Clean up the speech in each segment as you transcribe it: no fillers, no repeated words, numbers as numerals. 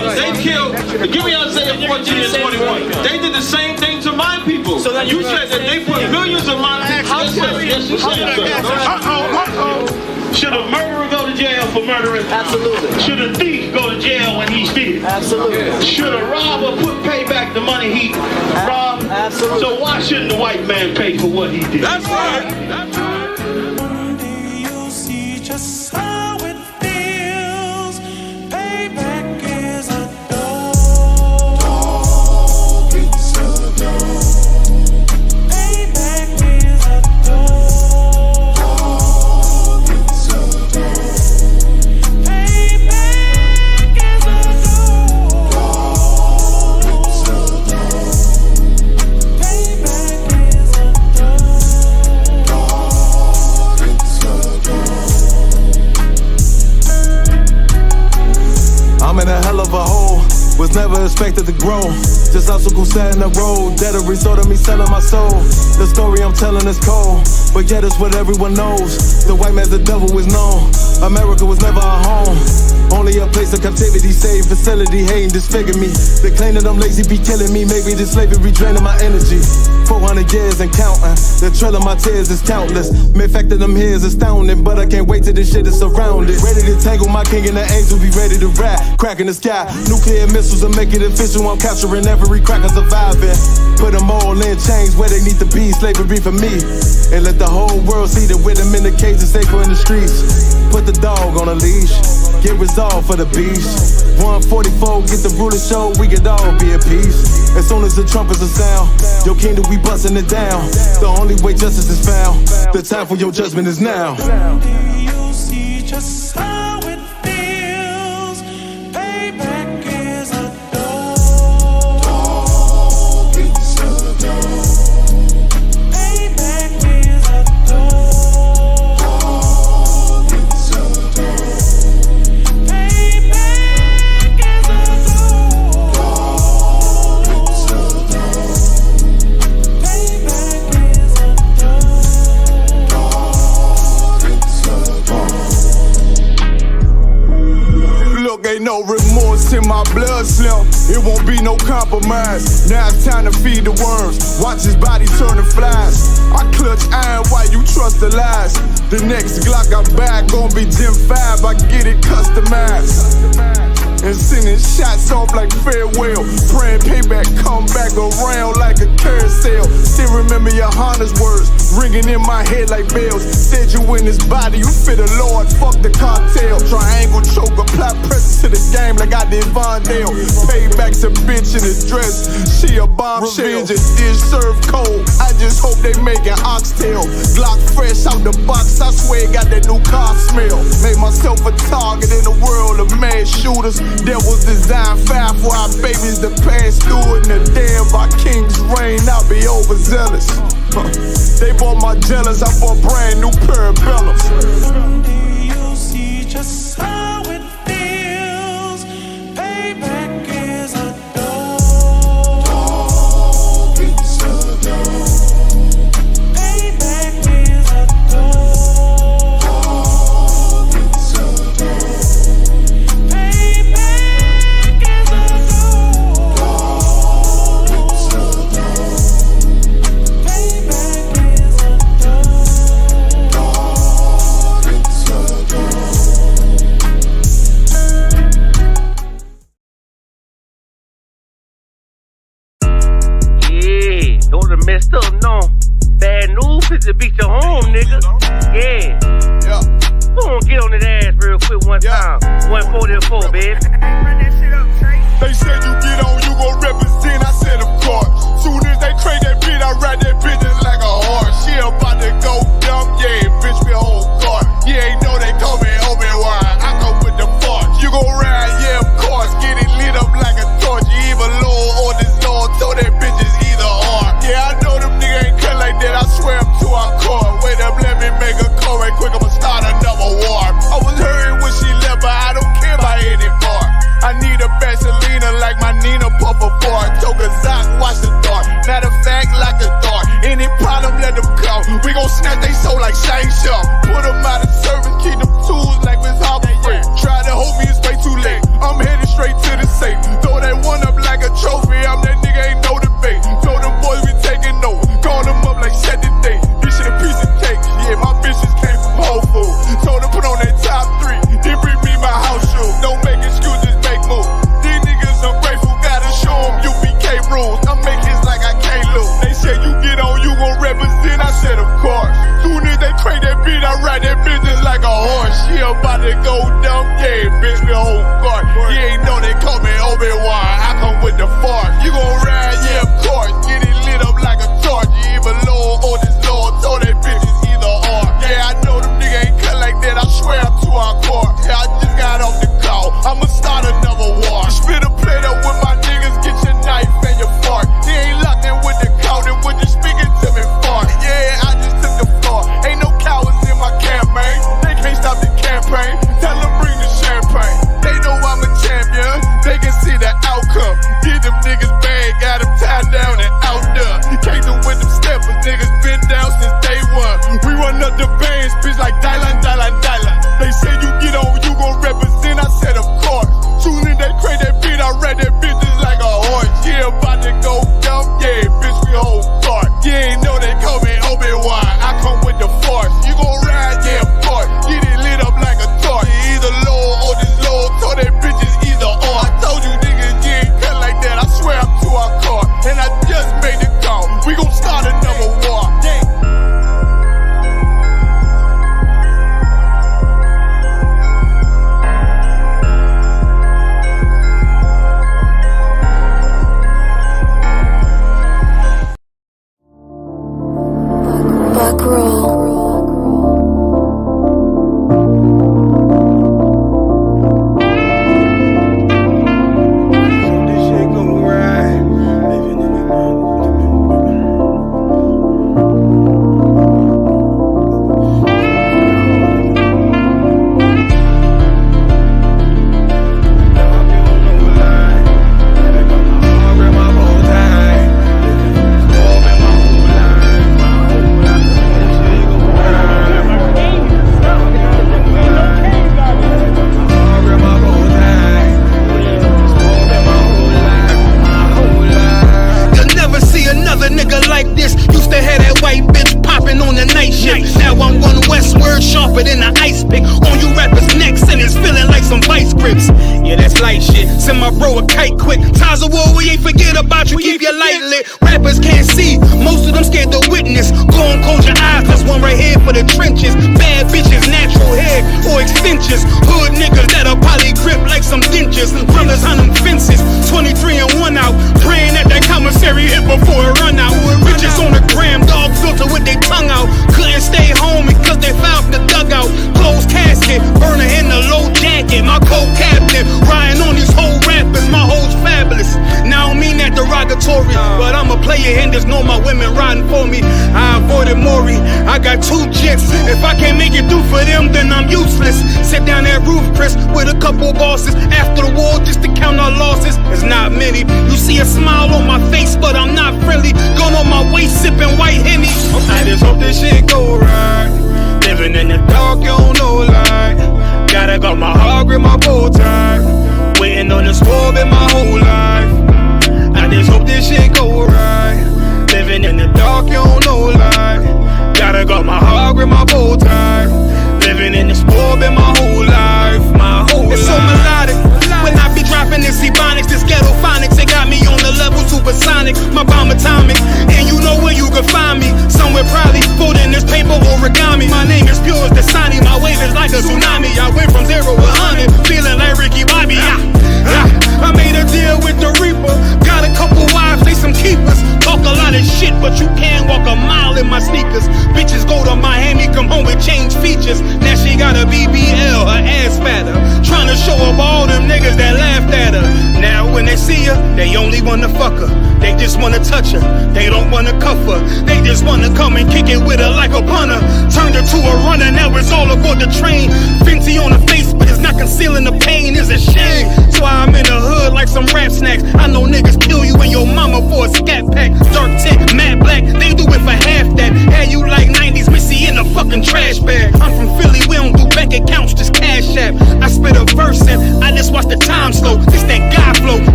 brothers. They killed, give me Isaiah 14 and 21. They did the same thing to my people. So then you said that they put millions of my people. Yes, you said, sir. Should a murderer go to jail for murdering? Absolutely. Should a thief go to jail when he steals? Absolutely. Should a robber pay back the money he robbed? Absolutely. So why shouldn't the white man pay for what he did? That's right. That's right. One day you'll see just how it feels. Payback is a dog. It's a dog. Payback is a dog. I'm in a hell of a hole, was never expected to grow. Just obstacle sat in the road, that a result of me selling my soul. The story I'm telling is cold, but yet it's what everyone knows. The white man's the devil is known. America was never our home, only a place of captivity, safe facility, hating disfigure me. They claim that I'm lazy, be killing me. Maybe this slavery draining my energy. 400 years and counting, the trail of my tears is countless. Main fact that I'm here is astounding, but I can't wait till this shit is surrounded. Ready to tangle my king and the angel, be ready to rap. Crack in the sky, nuclear missiles will make it official. I'm capturing every cracker surviving. Put them all in chains where they need to be, slavery for me. And let the whole world see that with them in the cage is safer in the streets. Put the dog on a leash, get resolved for the beast. 144, get the ruler show, we could all be at peace. As soon as the trumpets are sound, your kingdom we busting it down. The only way justice is found, the time for your judgment is now. One day you'll see just how it feels. Payback is a dog. It's a dog. Payback is a dog. It's a dog. Payback is a dog. It's a dog. Payback is a dog. Look, ain't no remorse in my blood slim. It won't be no compromise. Now it's time to feed the worms. Watch his body turn to flies. I clutch iron while you trust the lies. The next Glock I buy gon' be Gen 5. I get it customized. And sending shots off like farewell. Praying payback come back around like a carousel. Still remember your Honda's words ringing in my head like bells. Said you in this body, you fit the Lord, fuck the cartel. Triangle choke, apply pressure to the game like I did Vondale. Payback's a bitch in a dress, she a bombshell. Revenge is served cold, I just hope they making oxtail. Glock fresh out the box, I swear it got that new car smell. Made myself a target in the world of mad shooters. That was designed fire for our babies to pass through. In the damn by King's reign, I'll be overzealous. They bought my jealous, I bought brand new parabellums. Someday you'll see just how it feels. Payback is a dog. It's a dog. Payback is a dog. It's a dog. Payback is a dog. It's a dog. Payback is a dog. It's a dog. Yeah, don't have messed up, no. Bad news, fit to beat your home, nigga. Yeah. Yeah. Go on, get on that ass real quick one time. 144, baby. They said you get on, you gon' represent, I said of course. Soon as they trade that beat, I ride that bitch just like a horse. She about to go dumb, yeah, bitch, me whole car. You ain't know they call me Obi-Wan, I go with the force. You gon' ride, yeah, of course, get it lit up like a torch. You either low or this Lord, so that bitch is either or. Yeah, I know them niggas ain't cut like that, I swear I'm to our core. Wait up, let me make a call right quick, I'ma start another war. I was hurting when she left, but I don't care about any part. I need a Vaseline like my I ride that bitch just like a horse. She about to go dumb, yeah, bitch, we whole guard. You ain't know they call me Obi-Wan, I come with the force. You gon' ride, yeah, of course. Get it lit up like a torch. You even low or this low, told that bitch is either or. Yeah, I know them niggas ain't cut like that, I swear I'm too hardcore. Yeah, I just got off the call, I'ma start another war. Spit a plate up with my niggas, get your knife and your fork. He ain't locked in with the counter, with the speaking to me far. Yeah, I just took the floor, ain't no cowards in my campaign. They can't stop the campaign, tell them bring the champagne. They know I'm a champion, they can see the outcome. Get them niggas bad, got them tied down and out there. Came through with them steppers, niggas been down since day one. We run up the bands, bitch like Dylan. They say you get on, you gon' represent, I said of course. Soon as they create that beat, I read that bitch just like a horse. Yeah, about to go dumb, yeah, bitch, we whole guard. You ain't know they call me Obi-Wan, I come with the force. You gon' ride, yeah, of course. Get it lit up like a torch. You either low or this low, told that bitch is either or. I told you niggas, you ain't cut like that, I swear I'm too hardcore. And I just made the call, we gon' start another war.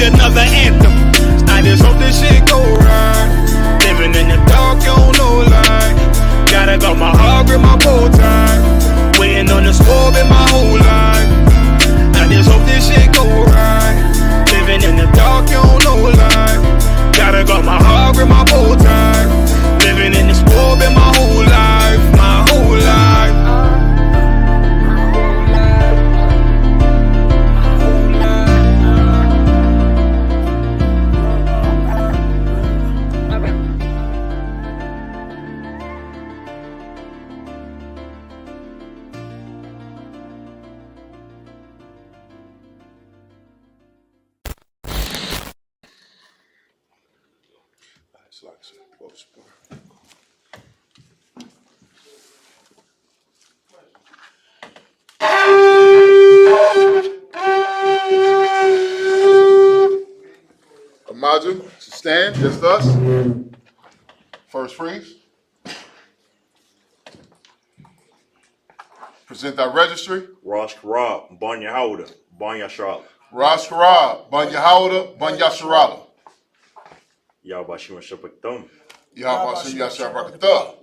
another anthem. I just hope this shit go dog with my full time. Living in this war been my whole life, my whole life. Imagine, stand, just us. First freeze. Present that registry. Rosh Karab, Banya Howda, Banya Sharala. Rosh Karab, Banya Howda, Banya Sharala. Yahbashim Shapaktum. Yahbashim Yashabrakatah.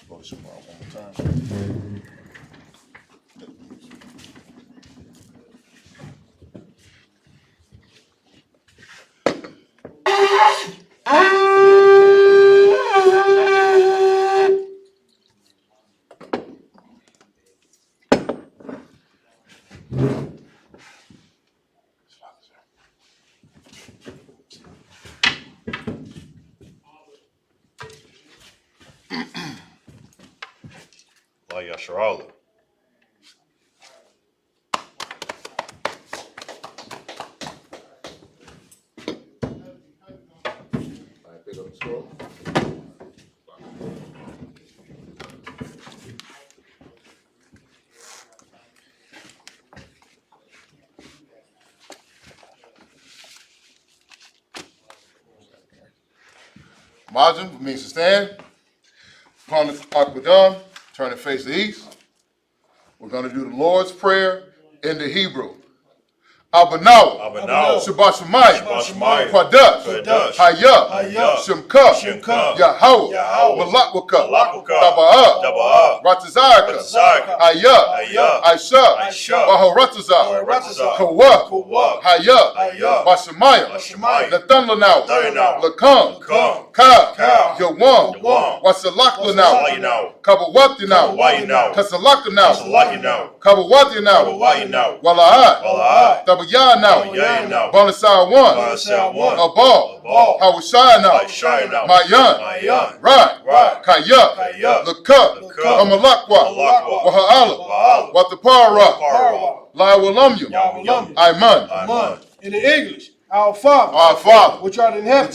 Go to Shemar one more time. Banya Sharala. Pick up the scroll. Majin means to stand. Upon the Akbadam, turn and face the east. We're going to do the Lord's Prayer in the Hebrew. Abanawa, Shabbat Shemayim, Quadash, Hayah, Shemka, Yahweh, Malakwaka, Daba'ah, Ratazarka, Ayah, Aisha, Baharatazar, Kawa, Hayah, Bashamayim, Lathanlanaw, Lakam, Ka, Yawan, Wasalaklanau, Kabawatinaw, Kasalakanaw, Kabawatinaw, Wala'at, Tabayah now, Bonasai one, Abal, Hawashai now, Mayan, Right, Kaya, Laka, Amalakwa, Waha'ala, Watapara, Lawalumya, Iman. In the English, our Father, which art in heaven,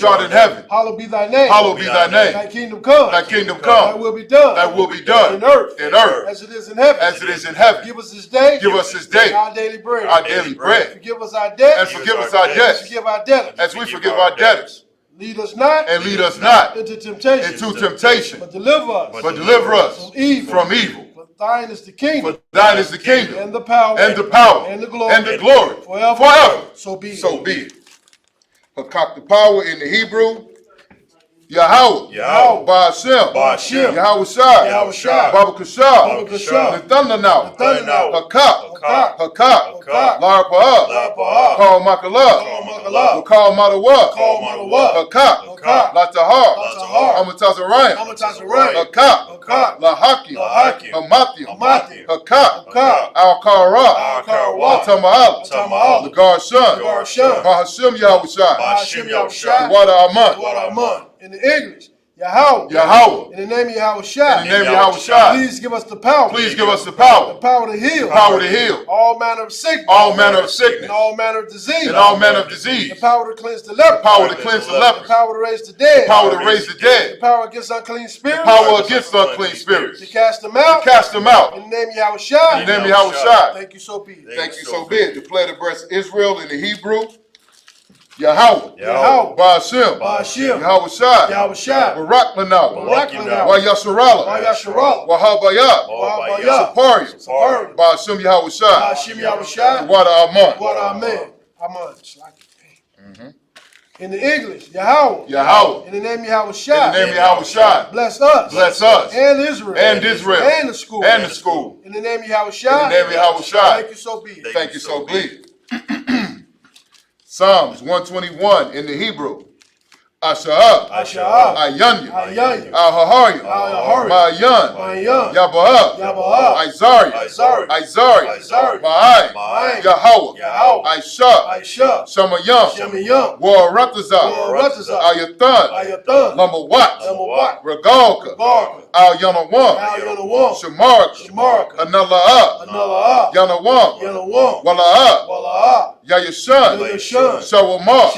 hallowed be thy name. Thy kingdom come. Thy will be done. In earth. As it is in heaven. Give us this day. Our daily bread. Forgive us our debts. As we forgive our debtors. Lead us not into temptation. But deliver us from evil. For thine is the kingdom. And the power. And the glory. Forever. So be it. Hakak the power in the Hebrew. Yahweh, Ba'ashem, Yahweh Shai, Baba Kashah, Nathanlanaw, Hakak, Larpa'ah, Kal Makalah, Kal Madawa, Hakak, Latahar, Amatazarayim, Hakak, Lahakim, Hamathim, Hakak, Al-Kara, Tama'ala, the God's son, Bahashem Yahweh Shai, Wada Aman. In the English, Yahweh. In the name of Yahweh Shai. Please give us the power. The power to heal. All manner of sickness. And all manner of disease. The power to cleanse the leper. The power to raise the dead. The power against unclean spirits. To cast them out. In the name of Yahweh Shai. Thank you so be it. Declare the breast of Israel in the Hebrew. Yahweh, Ba'ashem, Yahweh Shai, Barak Lanaw, Wayasharala, Wahabayah, Sapariah, Ba'ashem Yahweh Shai, Wada Aman. In the English, Yahweh. In the name of Yahweh Shai. Bless us. And Israel. And the school. In the name of Yahweh Shai. Thank you so be it. Psalms 121 in the Hebrew. Asha'ab, Ayanya, Al-Hahaya, Ma'ayan, Yaba'ab, Izari, Ma'ai, Yahweh, Aisha, Shamayam, Waratazah, Ayatan, Lamawat, Regalka, Al-Yanawam, Shamarka, Anala'a, Yanawam, Wala'ah, Yayashan, Shawamar,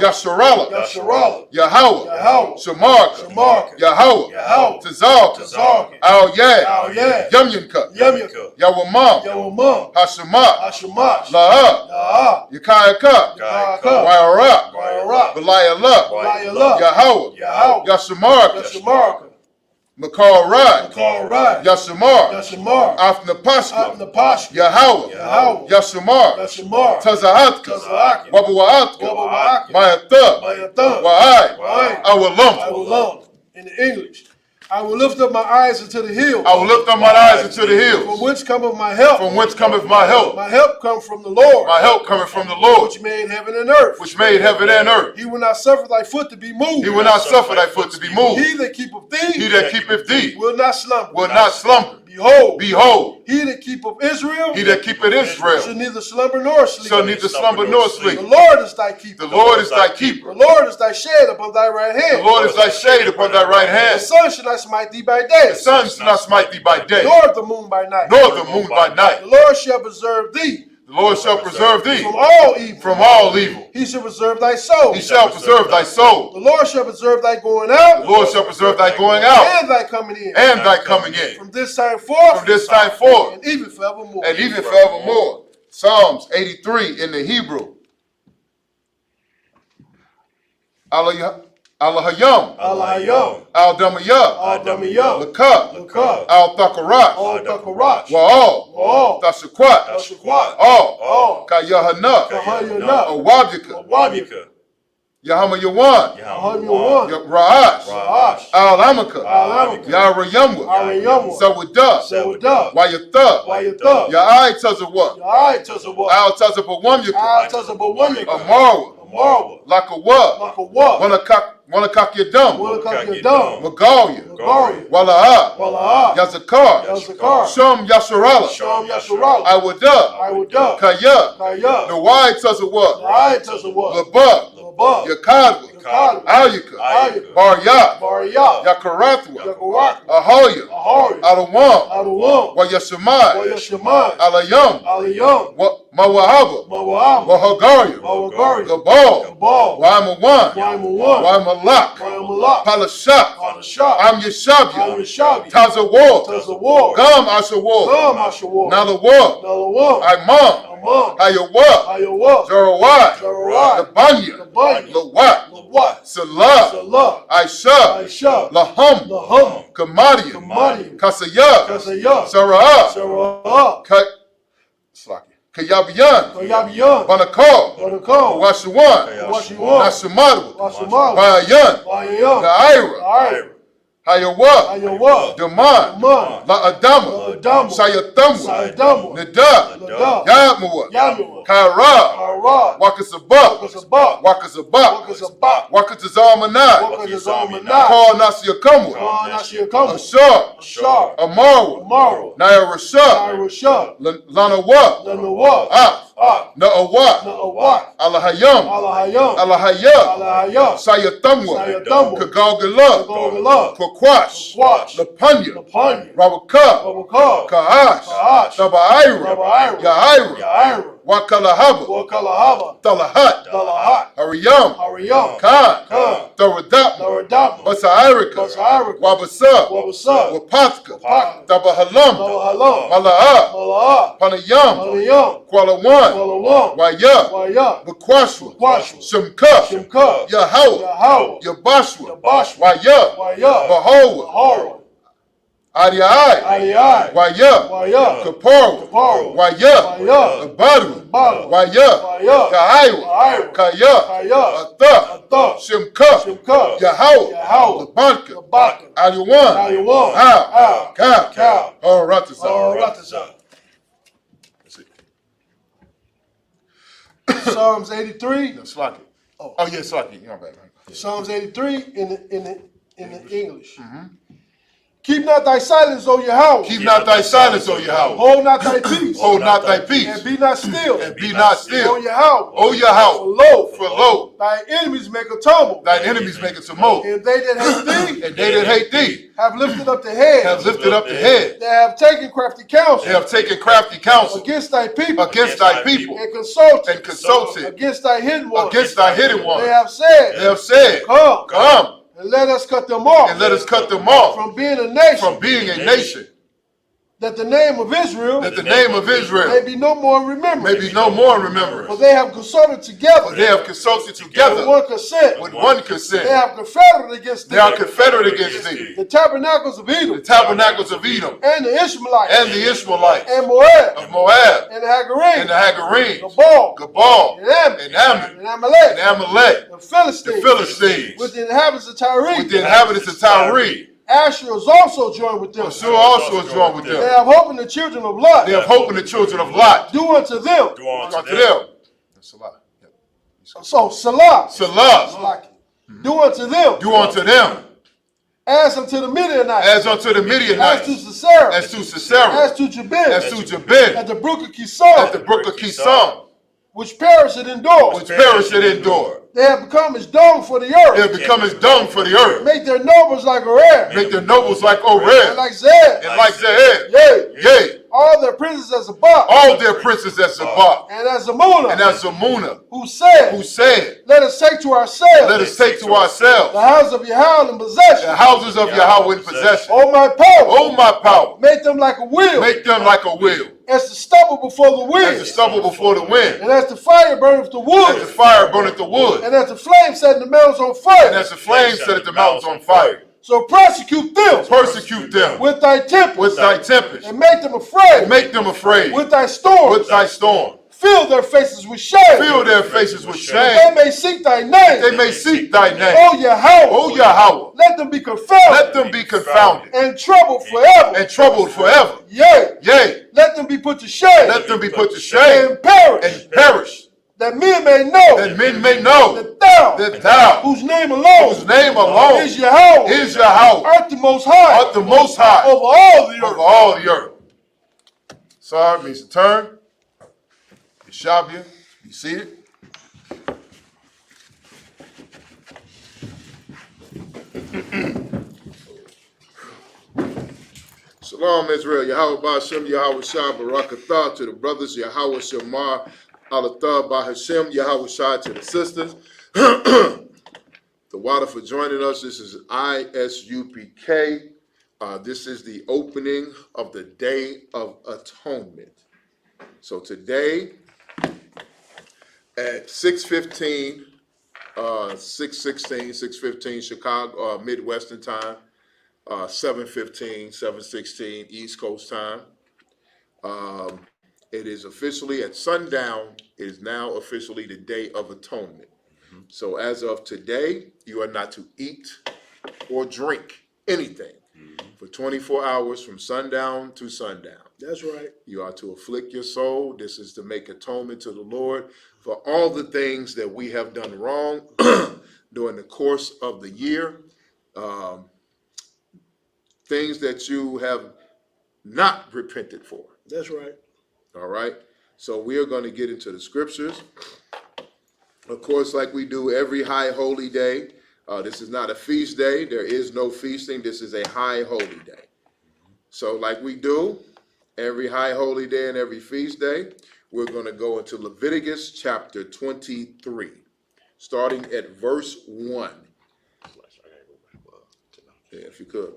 Yasharala, Yahweh, Shamarka, Yahweh, Tazalka, Al-Yad, Yamyanka, Yawamam, Hashemat, La'ah, Yakayaka, Wairak, Belialah, Yahweh, Yashamarka, Makar Rad, Yashamar, Afnapaska, Yahweh, Yashamar, Tazahatka, Wabawaatka, Mayatha, Wa'ai, Awalam. In the English. I will lift up my eyes into the hills. I will lift up my eyes into the hills. From whence cometh my help? From whence cometh my help? My help comes from the Lord. My help cometh from the Lord. Which made heaven and earth. Which made heaven and earth. He will not suffer thy foot to be moved. He will not suffer thy foot to be moved. He that keepeth thee. He that keepeth thee. Will not slumber. Will not slumber. Behold. He that keepeth Israel. He that keepeth Israel. Shall neither slumber nor sleep. Shall neither slumber nor sleep. The Lord is thy keeper. The Lord is thy keeper. The Lord is thy shade upon thy right hand. The Lord is thy shade upon thy right hand. The sun shall not smite thee by day. The sun shall not smite thee by day. Nor the moon by night. Nor the moon by night. The Lord shall preserve thee. The Lord shall preserve thee from all evil. From all evil. He shall preserve thy soul. He shall preserve thy soul. The Lord shall preserve thy going out. The Lord shall preserve thy going out. And thy coming in. And thy coming in. From this time forth. From this time forth. And even forevermore. And even forevermore. Psalms 83 in the Hebrew. Allahayam. Al-Damayah. Lakah. Al-Thakarash. Wa'al. Tashakwat. All. Kayahana. Awabika. Yahama Yawan. Ra'ash. Al-Amaka. Yarayamwa. Sawadah. Wayatha. Ya'ai Tazawah. Al-Tazabawamyaka. Amara. Lakawa. Wanakak Yadam. Magalia. Wala'ah. Yazakar. Shum Yasharala. Iwada. Kaya. Nawai Tazawah. Labah. Yakadwa. Ayuka. Baryat. Yakarathwa. Ahoya. Alawam. Wayashamai. Alayam. Mawahaba. Wahagaria. Gabal. Waimawan. Waimalak. Palashak. I'm Yeshabia. Tazawar. Gam Ashawar. Nalawar. Imam. Hayawa. Zerawai. Labanya. Lawat. Salah. Aisha. Laham. Kamadia. Kasaya. Sarah. Kayabiyan. Banakal. Washuan. Nashamadwa. Bayan. Gaira. Hayawa. Daman. La'adama. Sayatamwa. Nida. Yadmawa. Kaira. Wakasabak. Wakatazalmanai. Call Nasiyakamwa. Ashar. Amarwa. Naira Rashad. Lanawa. Na'awat. Alahayam. Alahaya. Sayatamwa. Kagalgala. Kwakwash. Lapanya. Rabaka. Kahash. Tabaira. Yaira. Wakalahaba. Talahat. Hariyam. Khan. Tharadap. Basairika. Wabasa. Wapatka. Tabahalam. Mala'ah. Panayam. Kualawan. Waya. Bakwashwa. Shimka. Yahweh. Yabashwa. Waya. Bahowa. Adiai. Waya. Kaparo. Waya. Abadu. Waya. Kahaiwa. Kaya. Atha. Shimka. Yahweh. Labanka. Aliwan. How. Cow. Ratazah. Psalms 83. Slaki. Oh yeah, Slaki. You're back. Psalms 83 in the English. Keep not thy silence, O Yahweh. Keep not thy silence, O Yahweh. Hold not thy peace. Hold not thy peace. And be not still. And be not still. O Yahweh. O Yahweh. For lo, thy enemies make a tumult. thine enemies make a tumult. And they that hate thee. And they that hate thee Have lifted up the head. have lifted up the head. They have taken crafty counsel. They have taken crafty counsel Against thy people. against thy people. And consulted. And consulted Against thy hidden ones. against thy hidden ones. They have said. They have said, Come. And let us cut them off. And let us cut them off from being a nation. from being a nation. That the name of Israel. That the name of Israel may be no more in remembrance. may be no more in remembrance. For they have consulted together. For they have consulted together with one consent. with one consent. They have confederate against thee. They are confederate against thee. The tabernacles of Edom. The tabernacles of Edom. And the Ishmaelites. And the Ishmaelites. And Moab. Of Moab. And the Hagarenes. And the Hagarenes. Gabal. And Ammon. And Ammon. And Amalek. And Amalek. The Philistines. The Philistines. With the inhabitants of Tyre. With the inhabitants of Tyre. Asher is also joined with them. Asher also is joined with them. They have hope in the children of Lot. They have hope in the children of Lot. Do unto them. Do unto them. Salah. So Salah. Salah. Do unto them. Do unto them. As unto the Midianites. As unto the Midianites. As to Sisera. As to Sisera. As to Jabin. As to Jabin. At the brook of Kison. At the brook of Kison. Which perished indoors. Which perished indoor. They have become as dung for the earth. They have become as dung for the earth. Make their nobles like Oreb. Make their nobles like Oreb. And like Zeb. And like Zeb. Yea. All their princes as Isupk. All their princes as Isupk. And as Amunah. And as Amunah. Who said. Let us take to ourselves. Let us take to ourselves. The house of Yahweh in possession. The houses of Yahweh in possession. Oh my power. Oh my power. Make them like a wheel. Make them like a wheel. As the stubble before the wind. As the stubble before the wind. And as the fire burneth the wood. As the fire burneth the wood. And as the flame setting the mountains on fire. And as the flame set the mountains on fire. So persecute them. Persecute them. With thy tempest. With thy tempest. And make them afraid. And make them afraid. With thy storm. With thy storm. Fill their faces with shame. Fill their faces with shame. They may seek thy name. They may seek thy name. O Yahweh. O Yahweh. Let them be confounded. Let them be confounded. And troubled forever. And troubled forever. Yea. Yea. Let them be put to shame. Let them be put to shame. And perish. And perish. That men may know. That men may know. That thou. Whose name alone. Whose name alone. Is Yahweh. Is Yahweh. Art the most high. Art the most high. Over all the earth. Over all the earth. Sorry, means to turn. Shabia, be seated. Shalom, Israel. Yahweh Ba'Hashem, Yahweh Shah, Barakatah to the brothers, Yahweh Shemar, Alatah Ba'Hashem, Yahweh Shah to the sisters. The water for joining us. This is ISUPK. This is the opening of the Day of Atonement. So today, at 6:15, 6:15 Chicago, Midwestern time, 7:15, 7:16 East Coast time. It is officially at sundown. It is now officially the Day of Atonement. So as of today, you are not to eat or drink anything for 24 hours from sundown to sundown. That's right. You are to afflict your soul. This is to make atonement to the Lord for all the things that we have done wrong during the course of the year. Things that you have not repented for. That's right. All right. So we are going to get into the scriptures. Of course, like we do every high holy day. This is not a feast day. There is no feasting. This is a high holy day. So like we do every high holy day and every feast day, we're going to go into Leviticus chapter 23, starting at verse 1. Yeah, if you could,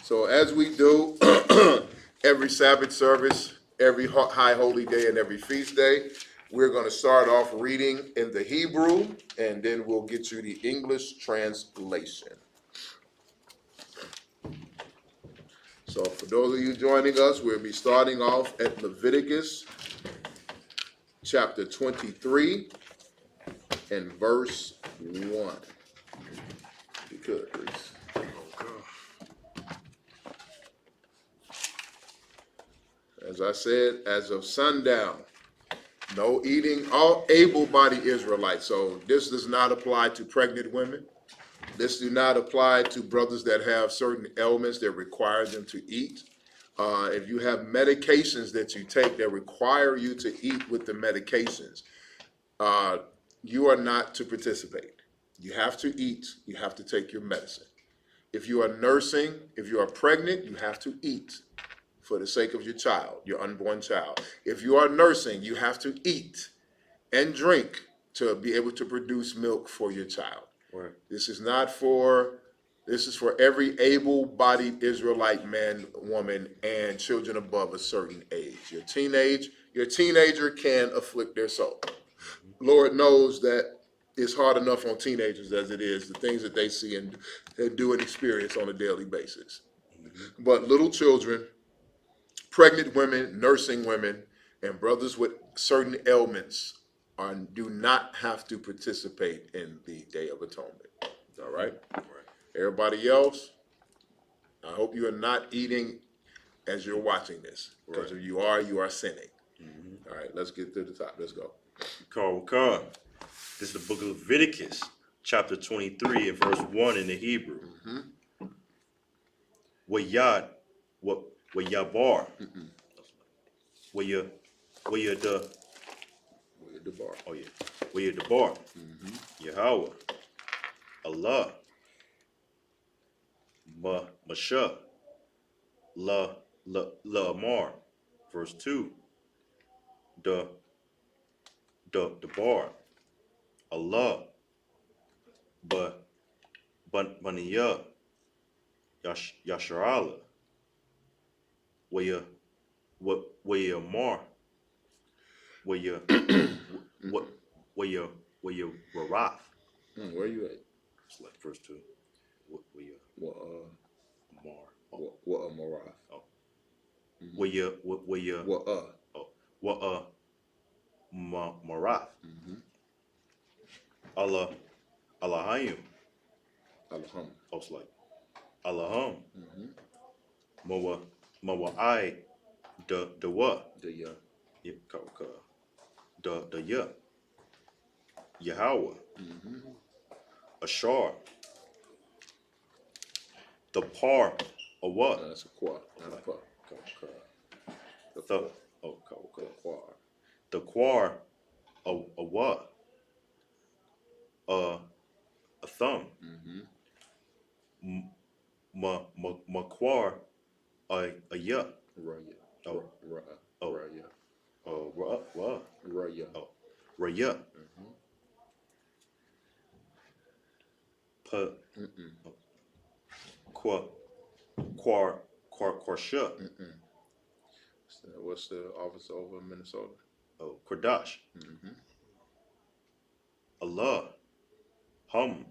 So as we do every Sabbath service, every high holy day and every feast day, we're going to start off reading in the Hebrew, and then we'll get you the English translation. So for those of you joining us, we'll be starting off at Leviticus chapter 23 and verse 1. If you could, please. As I said, as of sundown, No eating, all able-bodied Israelites. So this does not apply to pregnant women. This do not apply to brothers that have certain ailments that require them to eat. If you have medications that you take that require you to eat with the medications, you are not to participate. You have to eat. You have to take your medicine. If you are nursing, if you are pregnant, you have to eat for the sake of your child, your unborn child. If you are nursing, you have to eat and drink to be able to produce milk for your child. Right. This is for every able-bodied Israelite man, woman, and children above a certain age. Your teenager can afflict their soul. Lord knows that it's hard enough on teenagers as it is, the things that they see and do and experience on a daily basis. But little children, pregnant women, nursing women, and brothers with certain ailments do not have to participate in the Day of Atonement. All right? Everybody else, I hope you are not eating as you're watching this. Because if you are sinning. All right, let's get to the top. Let's go. Car. This is the book of Leviticus, chapter 23 and verse 1 in the Hebrew. Wayad, wayabar. Debar. Oh yeah. Wayadabar. Yahweh. Allah. Masha. La Amar. Verse 2. The bar. Allah. Baniya. Yasharala. Waya Mar. Waya Rarath. Where you at? It's like verse 2. Mar. What Marath? Oh. Marath. Allahayim. Alham. Oh, it's like Allaham. Mawa'ai. The what? The Yeah, the yeah. Yahweh. Ashar. The par of what? That's a qua, not a pa. The quar of what? A thumb. Maquar a ya. Raya. Oh. Raya. What? Raya. Oh. Raya. Quarsha. What's the office over in Minnesota? Oh, Kordash. Allah. Hum.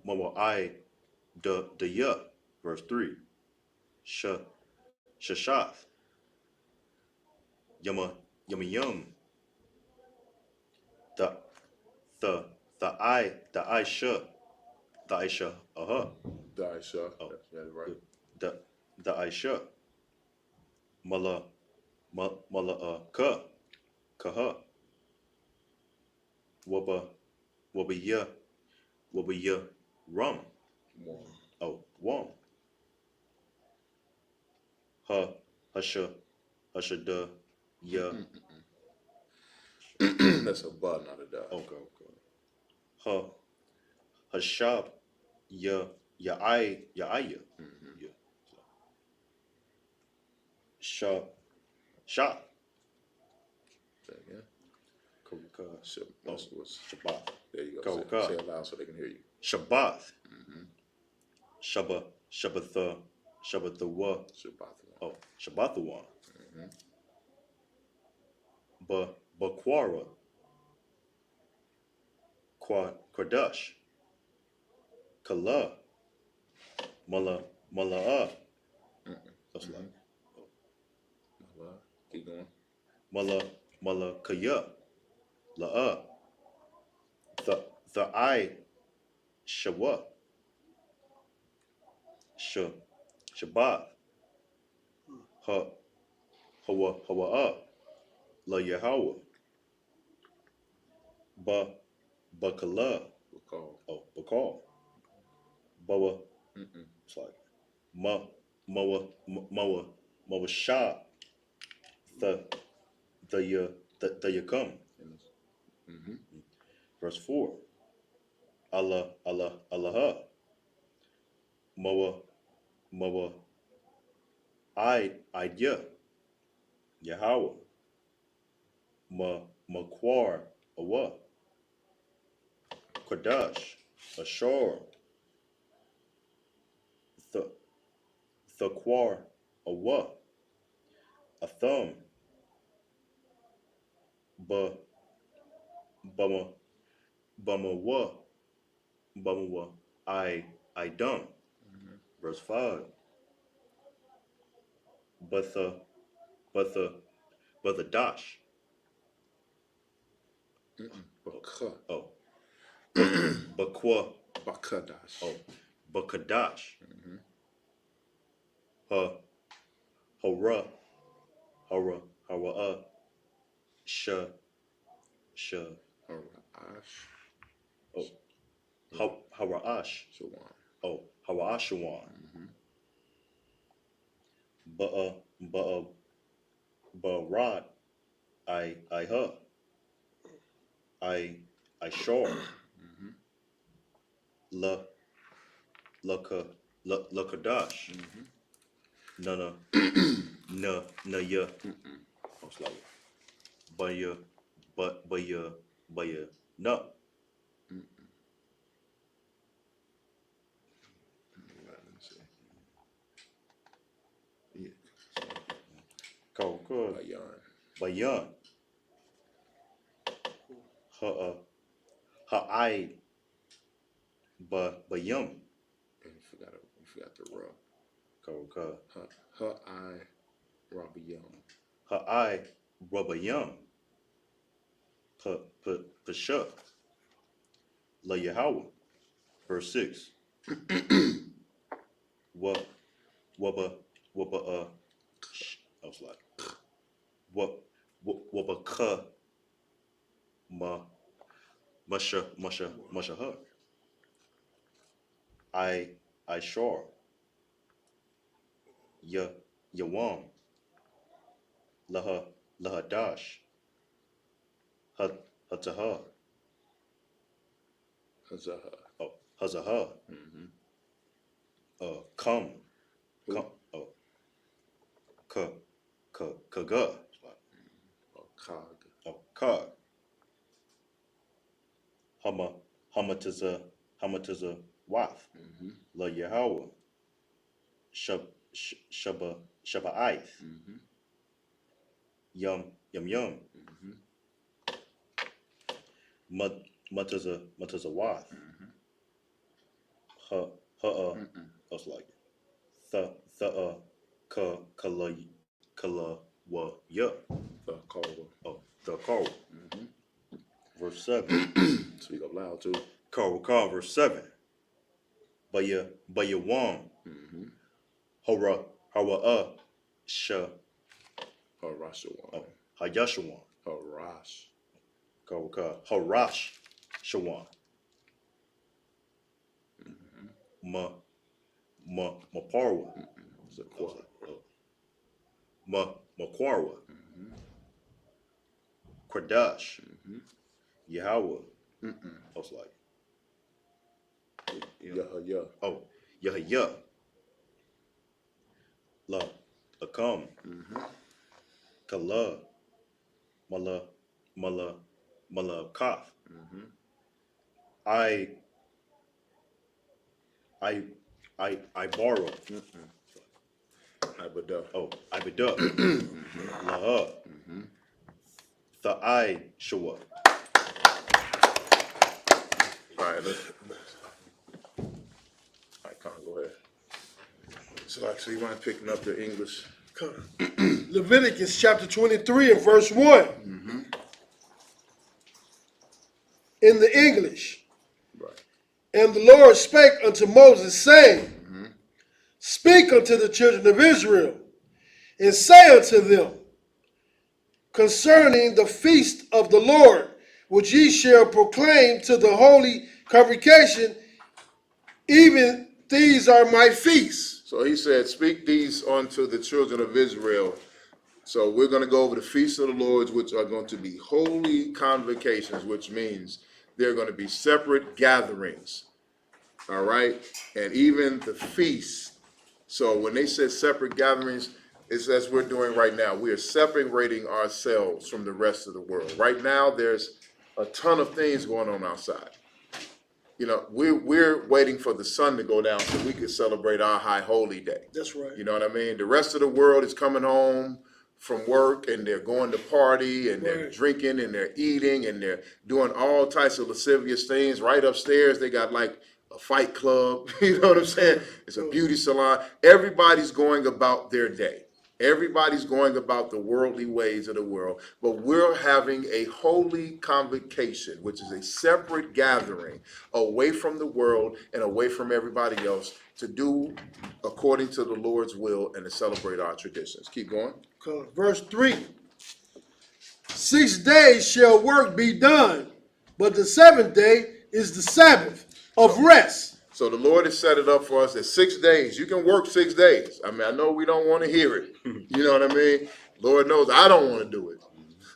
Mawa'ai. The ya. Verse 3. Shashath. Yum. The Aisha. The Aisha. The Aisha. Oh. That's right. The Aisha. Kaha. Wabaya rum. Warm. Oh, warm. Hasha da ya. That's a ba, not a da. Okay. Hashab ya aya. Yeah. Shah. Say again. Shabbat. There you go. Say it loud so they can hear you. Shabbat. Shabbatha wa. Oh, Shabbatha. Baquara. Kodash. Kala. Mala'a. That's like. Keep going. Malakaya. La'a. The I. Shawa. Shabbat. Hawa La Yahweh. Bakala. Bakal. Bawa. It's like Mawa Shah. The Yakum. Verse 4. Allah. Mawa Idea. Yahweh. Makwar Awa. Kodash. Ashor. Thakwar Awa. Atham. Bama I dumb. Verse 5. But the dash. Bakwa. Bakadash. Bakadash. Hara. Sha. Haraash. Haraashawan. Barad. I sure. La Kadash. Na ya. But ya no. Cool. Bayan. I. Bayum. You forgot the rub. Cool. I. Rabayum. I. Rabayum. Pesha. La Yahweh. Verse 6. Wabba I was like, wabaka masha her. I sure. Yawam. Laha dash. Hataha. Hazaha. Come. Kaga. Kag. Hamataza Wath. La Yahweh. Shaba'ith. Yum. Mataza Wath. I was like, kala wa ya. The call. Verse 7. Speak up loud too. Call, verse 7. Bayawam. Hara sha. Harashawan. Hayashawan. Harash. Call. Harash shawan. Maparwa. Makwarwa. Kodash. Yahweh. I was like, Yahya. La Akam. Kala. Mala Kaf. I borrow. Ibada. Laha. The I show up. All right, come on, go ahead. So actually, you mind picking up the English? Leviticus chapter 23 and verse 1. In the English. Right. And the Lord spake unto Moses, saying, Speak unto the children of Israel, and say unto them, concerning the feast of the Lord, which ye shall proclaim to the holy convocation, even these are my feasts. So he said, speak these unto the children of Israel. So we're going to go over the feasts of the Lord, which are going to be holy convocations, which means they're going to be separate gatherings. All right? And even the feasts. So when they said separate gatherings, it's as we're doing right now. We are separating ourselves from the rest of the world. Right now, there's a ton of things going on outside. You know, we're waiting for the sun to go down so we can celebrate our high holy day. That's right. You know what I mean? The rest of the world is coming home from work and they're going to party and they're drinking and they're eating and they're doing all types of lascivious things. Right upstairs, they got like a fight club. You know what I'm saying? It's a beauty salon. Everybody's going about their day. Everybody's going about the worldly ways of the world, but we're having a holy convocation, which is a separate gathering away from the world and away from everybody else to do according to the Lord's will and to celebrate our traditions. Keep going. Verse 3. 6 days shall work be done, but the seventh day is the Sabbath of rest. So the Lord has set it up for us that 6 days. You can work 6 days. I mean, I know we don't want to hear it. You know what I mean? Lord knows I don't want to do it.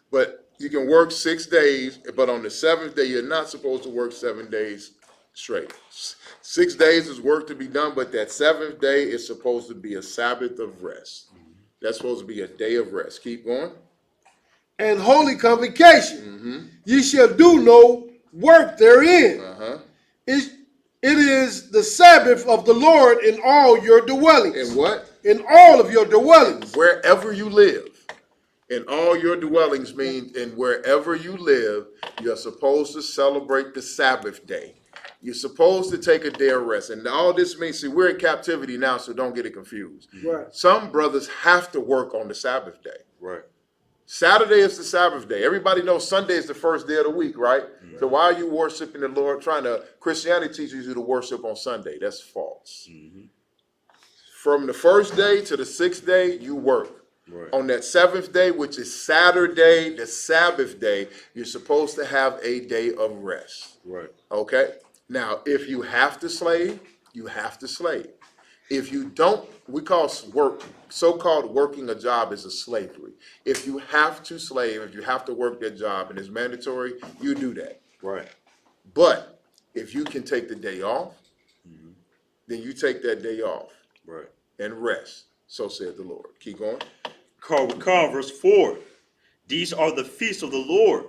But you can work 6 days, but on the seventh day, you're not supposed to work 7 days straight. 6 days is work to be done, but that seventh day is supposed to be a Sabbath of rest. That's supposed to be a day of rest. Keep going. And holy convocation. Ye shall do no work therein. It is the Sabbath of the Lord in all your dwellings. In what? In all of your dwellings. Wherever you live. In all your dwellings means in wherever you live, you're supposed to celebrate the Sabbath day. You're supposed to take a day of rest. And all this means, see, we're in captivity now, so don't get it confused. Right. Some brothers have to work on the Sabbath day. Right. Saturday is the Sabbath day. Everybody knows Sunday is the first day of the week, right? So why are you worshiping the Lord? Christianity teaches you to worship on Sunday. That's false. From the first day to the sixth day, you work. Right. On that seventh day, which is Saturday, the Sabbath day, you're supposed to have a day of rest. Right. Okay? Now, if you have to slave, you have to slave. If you don't, we call work, so-called working a job is a slavery. If you have to slave, if you have to work that job and it's mandatory, you do that. Right. But if you can take the day off, then you take that day off. Right. And rest. So said the Lord. Keep going. Verse 4. These are the feasts of the Lord,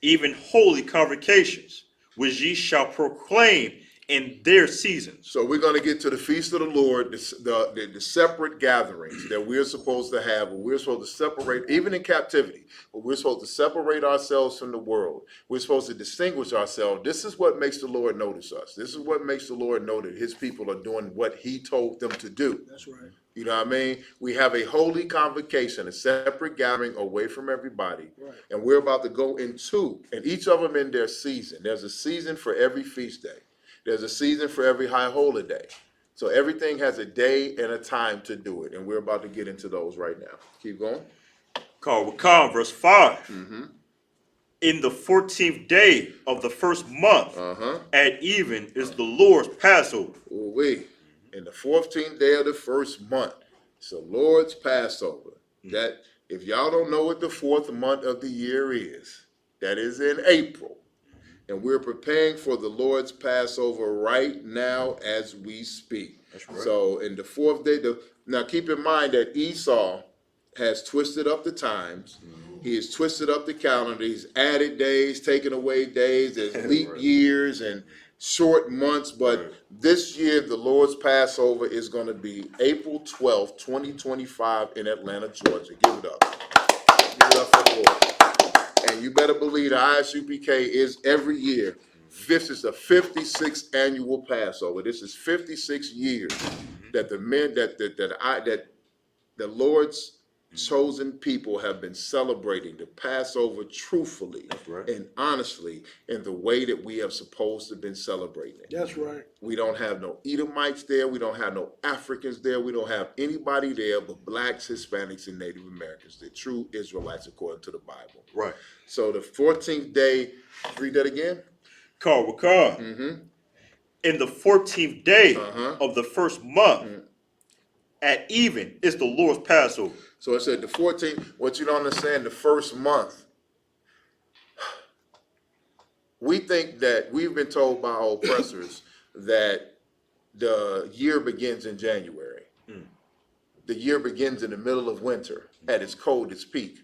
even holy convocations, which ye shall proclaim in their seasons. So we're going to get to the feast of the Lord, the separate gatherings that we're supposed to have. We're supposed to separate, even in captivity, but we're supposed to separate ourselves from the world. We're supposed to distinguish ourselves. This is what makes the Lord notice us. This is what makes the Lord know that his people are doing what he told them to do. That's right. You know what I mean? We have a holy convocation, a separate gathering away from everybody. Right. And we're about to go into, and each of them in their season. There's a season for every feast day. There's a season for every high holy day. So everything has a day and a time to do it. And we're about to get into those right now. Keep going. Verse 5. In the 14th day of the first month, at even is the Lord's Passover. In the 14th day of the first month, it's the Lord's Passover. That, if y'all don't know what the fourth month of the year is, that is in April. And we're preparing for the Lord's Passover right now as we speak. That's right. So in the fourth day, now keep in mind that Esau has twisted up the times. He has twisted up the calendar. He's added days, taken away days. There's leap years and short months. But this year, the Lord's Passover is going to be April 12th, 2025 in Atlanta, Georgia. Give it up. Give it up for the Lord. And you better believe the Isupk is every year. This is the 56th annual Passover. This is 56 years that the Lord's chosen people have been celebrating the Passover truthfully right. and honestly in the way that we have supposed to have been celebrating it. That's right. We don't have no Edomites there. We don't have no Africans there. We don't have anybody there but blacks, Hispanics, and Native Americans, the true Israelites according to the Bible. Right. So the 14th day, read that again. In the 14th day of the first month, at even is the Lord's Passover. So it said the 14th, what you don't understand, the first month. We think that we've been told by our oppressors that the year begins in January. The year begins in the middle of winter at its coldest peak.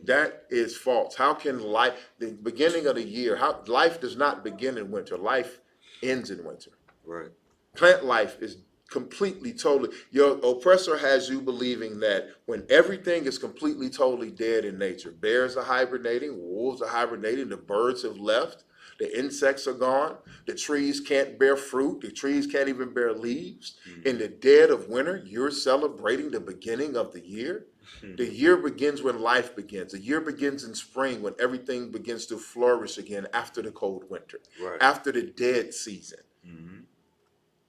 That is false. How can life, the beginning of the year, life does not begin in winter. Life ends in winter. Right. Plant life is completely, totally. Your oppressor has you believing that when everything is completely, totally dead in nature, bears are hibernating, wolves are hibernating, the birds have left, the insects are gone, the trees can't bear fruit, the trees can't even bear leaves. In the dead of winter, you're celebrating the beginning of the year. The year begins when life begins. The year begins in spring when everything begins to flourish again after the cold winter, after the dead season.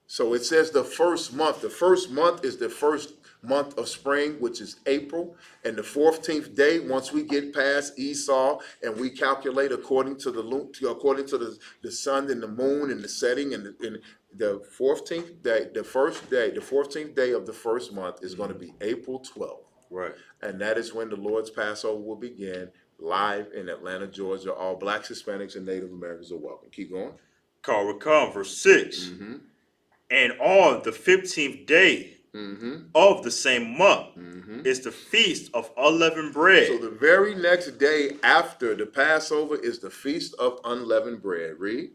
So it says the first month. The first month is the first month of spring, which is April. And the 14th day, once we get past Esau and we calculate according to the sun and the moon and the setting and the 14th day, the 14th day of the first month is going to be April 12th. Right. And that is when the Lord's Passover will begin live in Atlanta, Georgia. All blacks, Hispanics, and Native Americans are welcome. Keep going. Verse 6. And on the 15th day of the same month is the feast of unleavened bread. So the very next day after the Passover is the feast of unleavened bread. Read.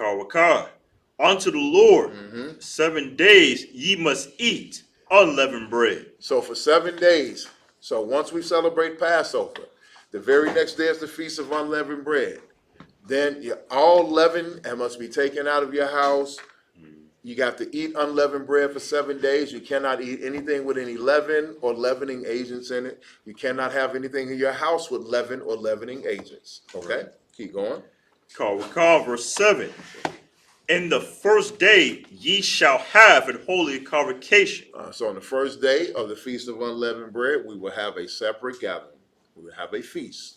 Unto the Lord 7 days ye must eat unleavened bread. So for 7 days. So once we celebrate Passover, the very next day is the feast of unleavened bread. Then all leaven must be taken out of your house. You got to eat unleavened bread for 7 days. You cannot eat anything with any leaven or leavening agents in it. You cannot have anything in your house with leaven or leavening agents. Okay? Keep going. Verse 7. In the first day ye shall have an holy convocation. So on the first day of the Feast of Unleavened Bread, we will have a separate gathering. We will have a feast.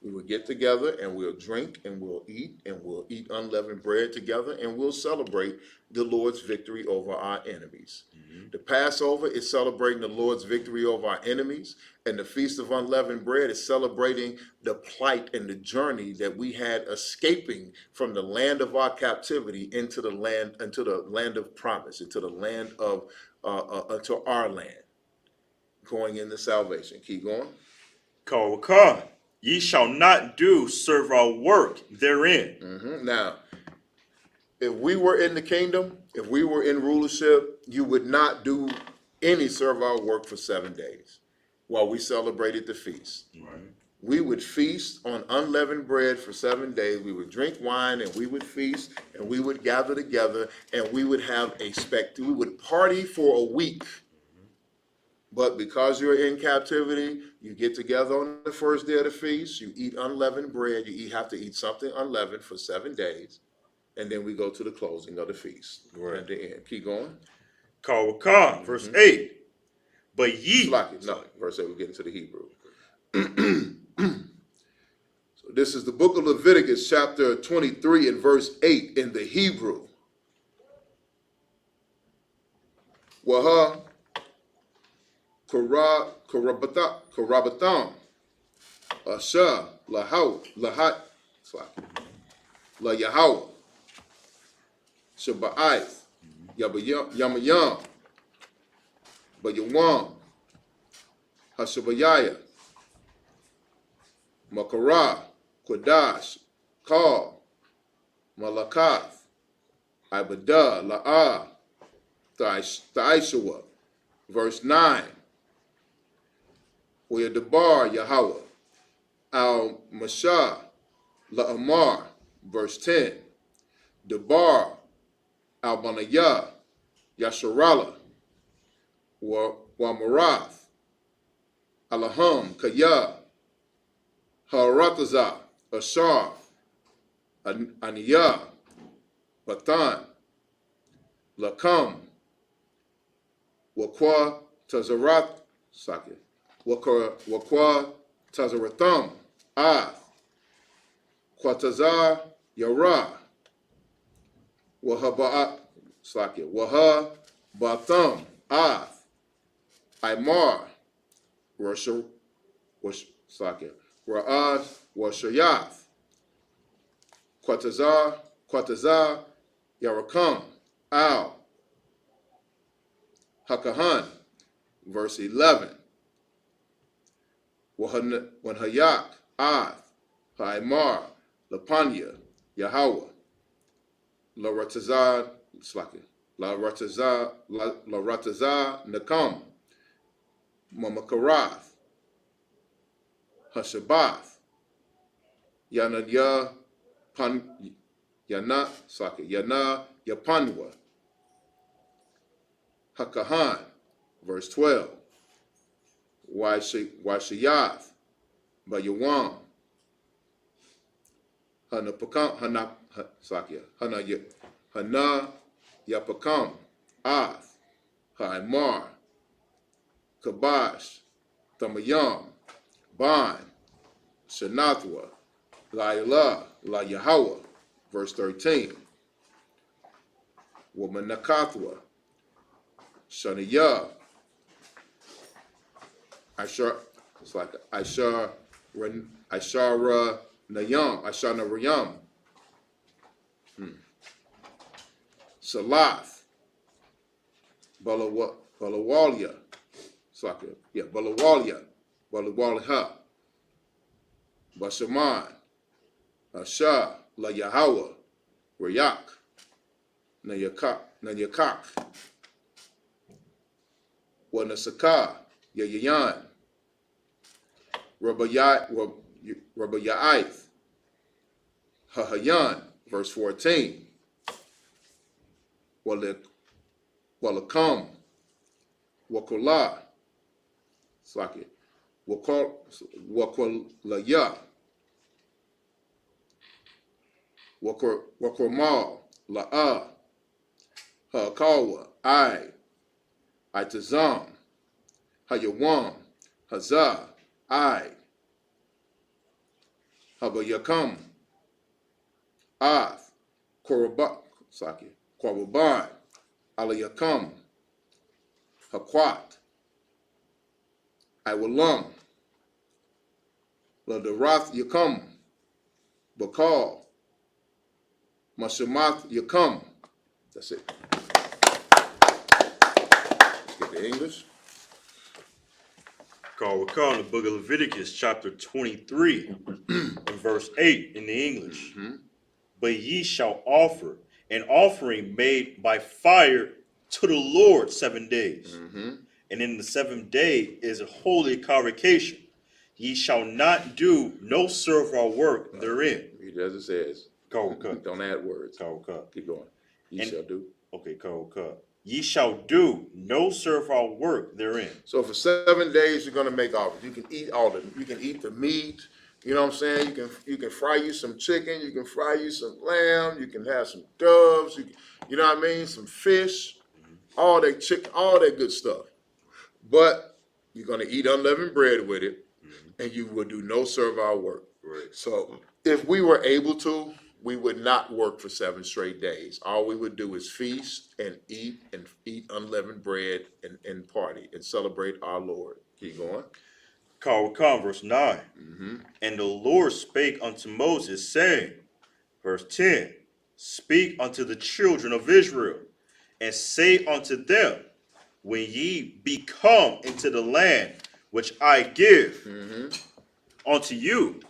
We will get together and we'll drink and we'll eat unleavened bread together and we'll celebrate the Lord's victory over our enemies. The Passover is celebrating the Lord's victory over our enemies, and the Feast of Unleavened Bread is celebrating the plight and the journey that we had escaping from the land of our captivity into the land of promise, into the land of to our land, going into salvation. Keep going. Ye shall not do servile work therein. Now, if we were in the kingdom, if we were in rulership, you would not do any servile work for 7 days while we celebrated the feast. We would feast on unleavened bread for 7 days. We would drink wine and we would feast and we would gather together and we would have we would party for a week. But because you're in captivity, you get together on the first day of the feast, you eat unleavened bread, have to eat something unleavened for 7 days, and then we go to the closing of the feast at the end. Keep going. Verse 8. But ye... verse 8, we're getting to the Hebrew. So this is the book of Leviticus, chapter 23 and verse 8 in the Hebrew. Waha Karabatam Asha Lahat La Yahweh Shabbaith Yamayam Bayawam Hashabayaya Makara Kodash Kal Malakath Ibadah La'ah Taishawa. Verse 9. Where Debar Yahweh Al Mashah La'amar. Verse 10. Debar Al Banayah Yasharala Wa Marath Alaham, Kaya, Harataza, Ashar, Aniyah, Batan, Lakam, Wakwa Tazarat, Sakit, Wakwa Tazaratham, Kwatazar Yara, Waha Batham, Imar, Ra'ad, Washayath, Kwatazar, Yarakam, Al, Hakahan, verse 11. Wanhayak, Ha'imar, Lapanya, Yahweh, La Ratazah, Nakam, Mamakarath, Hashabath, Yana Yapanwa, Hakahan, verse 12. Washayath, Bayawam, Hana Yapakam, Ath, Haimar, Kabash, Thamayam, Ban, Shanathwa, La Yahweh, verse 13. Womanakathwa, Shaniyah, Ashara Nayam, Ashana Rayam, Salath, Balawalya, Balawalha, Bashaman, Asha, La Yahweh, Rayak, Nayakak, Wanasaka, Yayan, Rabbayaith, Hahayan, verse 14. Walakam, Wakola, Wakolaya, Wakormal, La'a, Hakawa, Itazam, Hayawam, Hazah, Habayakam, Ath, Koraban, Alayakam, Hakwat, Iwalam, Ladarath Yakam, Bakal, Mashamath Yakam. That's it. Let's get the English. Recall the book of Leviticus, chapter 23, and verse 8 in the English. But ye shall offer an offering made by fire to the Lord 7 days. And in the 7th day is a holy convocation. Ye shall not do no servile work therein. Read as it says. Don't add words. Keep going. Ye shall do. Okay, ye shall do no servile work therein. So for 7 days you're gonna make offerings. You can eat you can eat the meat, you know what I'm saying? You can fry you some chicken, you can fry you some lamb, you can have some doves, you know what I mean, some fish, all that chicken, all that good stuff. But you're gonna eat unleavened bread with it, and you will do no servile work. Right. So if we were able to, we would not work for 7 straight days. All we would do is feast and eat unleavened bread and party and celebrate our Lord. Keep going. Verse 9. And the Lord spake unto Moses, saying, verse 10, speak unto the children of Israel, and say unto them, when ye be come into the land which I give unto you,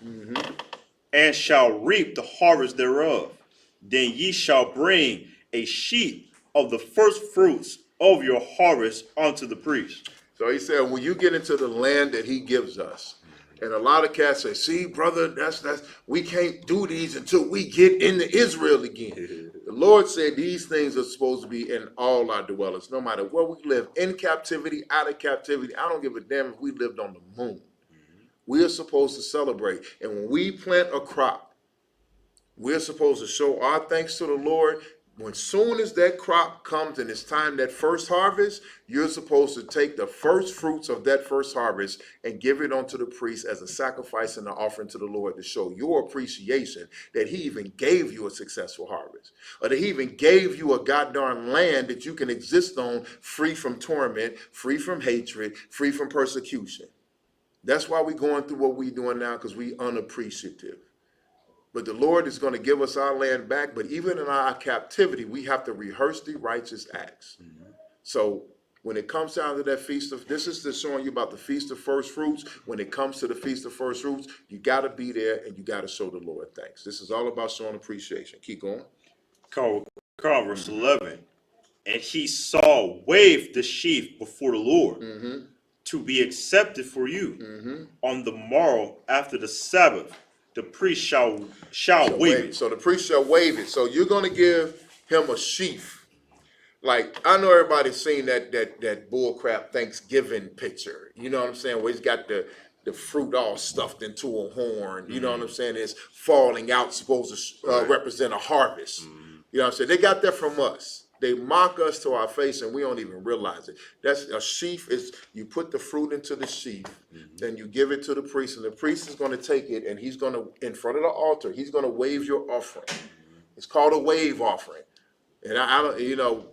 and shall reap the harvest thereof, then ye shall bring a sheaf of the first fruits of your harvest unto the priest. So he said, when you get into the land that he gives us, and a lot of cats say, see, brother, that's we can't do these until we get into Israel again. The Lord said these things are supposed to be in all our dwellings, no matter where we live, in captivity, out of captivity. I don't give a damn if we lived on the moon. We are supposed to celebrate. And when we plant a crop, we're supposed to show our thanks to the Lord. When soon as that crop comes and it's time that first harvest, you're supposed to take the first fruits of that first harvest and give it unto the priest as a sacrifice and an offering to the Lord to show your appreciation that he even gave you a successful harvest, or that he even gave you a goddamn land that you can exist on, free from torment, free from hatred, free from persecution. That's why we're going through what we're doing now, because we unappreciative. But the Lord is going to give us our land back. But even in our captivity, we have to rehearse the righteous acts. So when it comes down to that feast of, this is just showing you about the feast of first fruits. When it comes to the feast of first fruits, you got to be there and you got to show the Lord thanks. This is all about showing appreciation. Keep going. Verse 11. And he saw wave the sheaf before the Lord to be accepted for you on the morrow after the Sabbath. The priest shall wave it. So the priest shall wave it. So you're going to give him a sheaf. Like, I know everybody's seen that bullcrap Thanksgiving picture. You know what I'm saying? Where he's got the fruit all stuffed into a horn. You know what I'm saying? It's falling out, supposed to represent a harvest. You know what I'm saying? They got that from us. They mock us to our face and we don't even realize it. That's a sheaf. Is you put the fruit into the sheaf, then you give it to the priest, and the priest is going to take it and he's going to, in front of the altar, he's going to wave your offering. It's called a wave offering. And I don't, you know,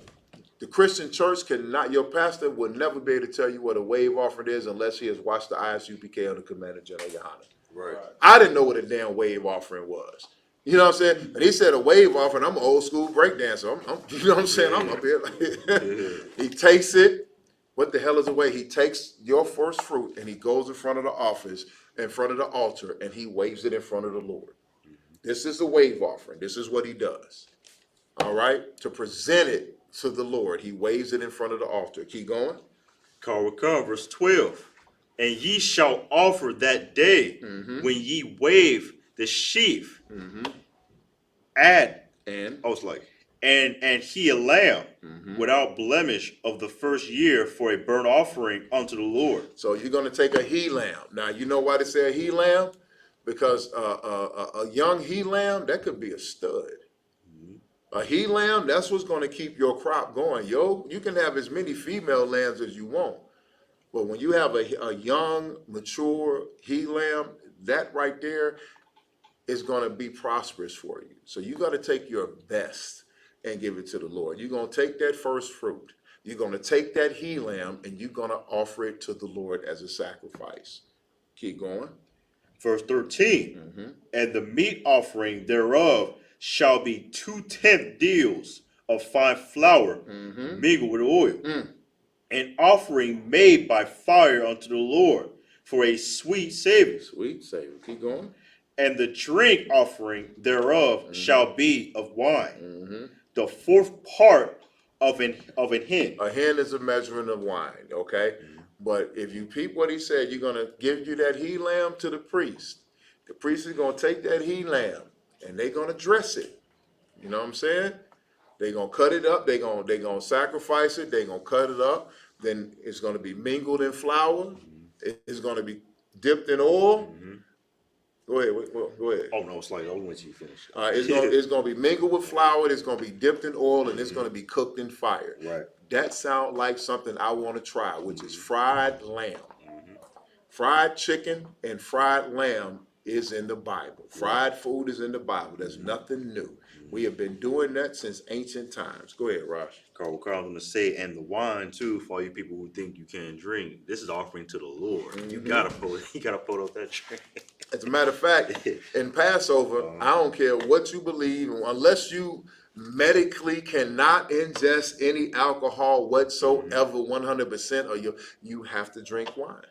the Christian church cannot, your pastor would never be able to tell you what a wave offering is unless he has watched the Isupk or the Commander General Yohana. Right. I didn't know what a damn wave offering was. You know what I'm saying? And he said a wave offering. I'm an old school breakdancer. You know what I'm saying? I'm up here. He takes it. What the hell is a wave? He takes your first fruit and he goes in front of the office, in front of the altar, and he waves it in front of the Lord. This is a wave offering. This is what he does. All right? To present it to the Lord, he waves it in front of the altar. Keep going. Verse 12. And ye shall offer that day when ye wave the sheaf, and he a lamb without blemish of the first year for a burnt offering unto the Lord. So you're going to take a he lamb. Now you know why they say a he lamb? Because a young he lamb, that could be a stud. A he lamb, that's what's going to keep your crop going. You can have as many female lambs as you want, but when you have a young, mature he lamb, that right there is going to be prosperous for you. So you got to take your best and give it to the Lord. You're going to take that first fruit. You're going to take that he lamb and you're going to offer it to the Lord as a sacrifice. Keep going. Verse 13. And the meat offering thereof shall be 2/10 deals of fine flour mingled with oil. An offering made by fire unto the Lord for a sweet savor. Sweet savor. Keep going. And the drink offering thereof shall be of wine, the fourth part of an hin. A hin is a measurement of wine, okay? But if you peep what he said, you're going to give you that he lamb to the priest. The priest is going to take that he lamb and they're going to dress it. You know what I'm saying? They're going to cut it up. They're going to sacrifice it. They're going to cut it up. Then it's going to be mingled in flour. It's going to be dipped in oil. Go ahead. Go ahead. Oh no, it's like I'll let you finish. It's going to be mingled with flour. It's going to be dipped in oil, and it's going to be cooked in fire. Right. That sounds like something I want to try, which is fried lamb. Fried chicken and fried lamb is in the Bible. Fried food is in the Bible. There's nothing new. We have been doing that since ancient times. Go ahead, Raj. Carl going to say, and the wine too, for all you people who think you can't drink. This is offering to the Lord. You gotta pull out that drink. As a matter of fact, in Passover, I don't care what you believe, unless you medically cannot ingest any alcohol whatsoever, 100%, or you have to drink wine.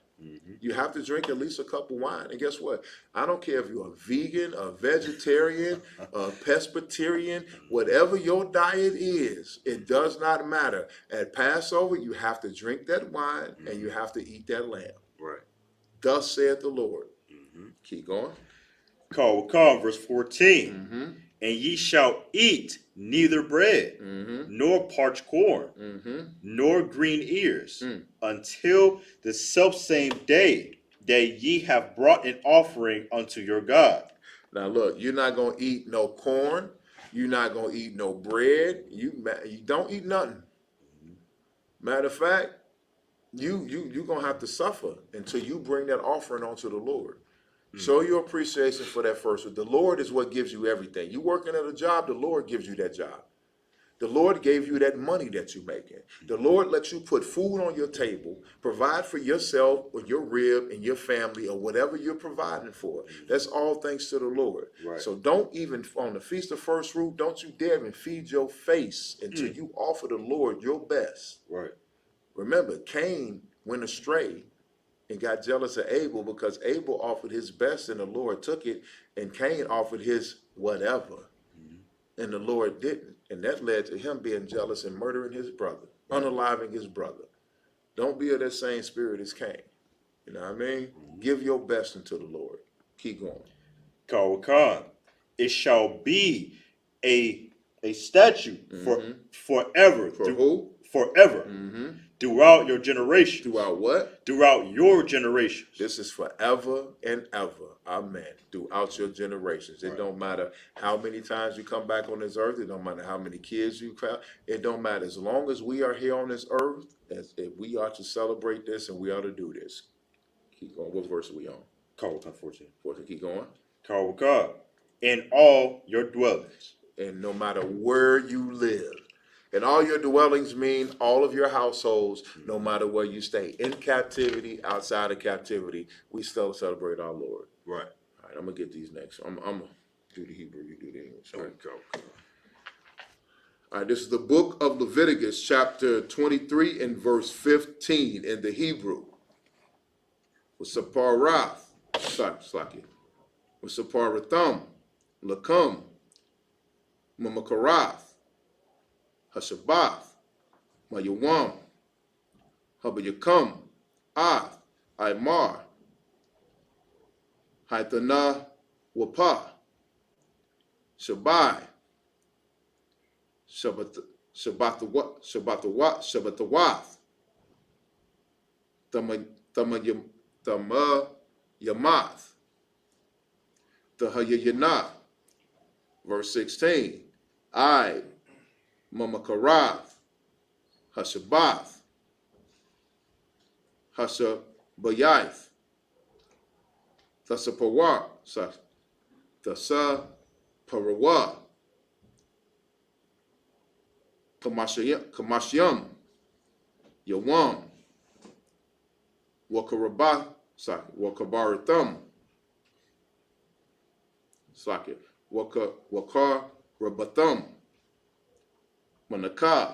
You have to drink at least a cup of wine. And guess what? I don't care if you're a vegan, a vegetarian, a pescatarian, whatever your diet is, it does not matter. At Passover, you have to drink that wine and you have to eat that lamb. Right. Thus saith the Lord. Keep going. Verse 14. And ye shall eat neither bread, nor parched corn, nor green ears, until the selfsame day that ye have brought an offering unto your God. Now look, you're not gonna eat no corn. You're not gonna eat no bread. You don't eat nothing. Matter of fact, you're gonna have to suffer until you bring that offering onto the Lord. Show your appreciation for that first. The Lord is what gives you everything. You working at a job, the Lord gives you that job. The Lord gave you that money that you're making. The Lord lets you put food on your table, provide for yourself or your rib and your family or whatever you're providing for. That's all thanks to the Lord. Right. So don't even, on the Feast of First Fruit, don't you dare even feed your face until you offer the Lord your best. Right. Remember, Cain went astray and got jealous of Abel because Abel offered his best and the Lord took it, and Cain offered his whatever and the Lord didn't. And that led to him being jealous and murdering his brother, unaliving his brother. Don't be of that same spirit as Cain. You know what I mean? Give your best unto the Lord. Keep going. Kawakan, it shall be a statute forever. For who? Forever. Throughout your generations. Throughout what? Throughout your generations. This is forever and ever. Amen. Throughout your generations. It don't matter how many times you come back on this earth. It don't matter how many kids you have. It don't matter. As long as we are here on this earth, as if we are to celebrate this and we are to do this. Keep going. What verse are we on? Kawakan 14. 14. Keep going. Kawakan, in all your dwellings. And no matter where you live. And all your dwellings mean all of your households, no matter where you stay. In captivity, outside of captivity, we still celebrate our Lord. Right. All right, I'm going to get these next. I'm going to do the Hebrew, you do the English. All right, go. All right, this is the book of Leviticus, chapter 23 and verse 15 in the Hebrew. Wasaparath, Slaki. Wasaparatham, Lakam, Mamakarath. Hashabath, Mayawam, Habayakam, Ath, Aymar, Haitana, Wapa, Shabai, Shabbatawath, Tamayamath, Tahayayana, verse 16, Mamakarath, Hashabath, Hashabayath, Thasapawar, Thasaparawa, Kamashyam, Yawam, Wakabaratham, Wakarabatham, Manakah,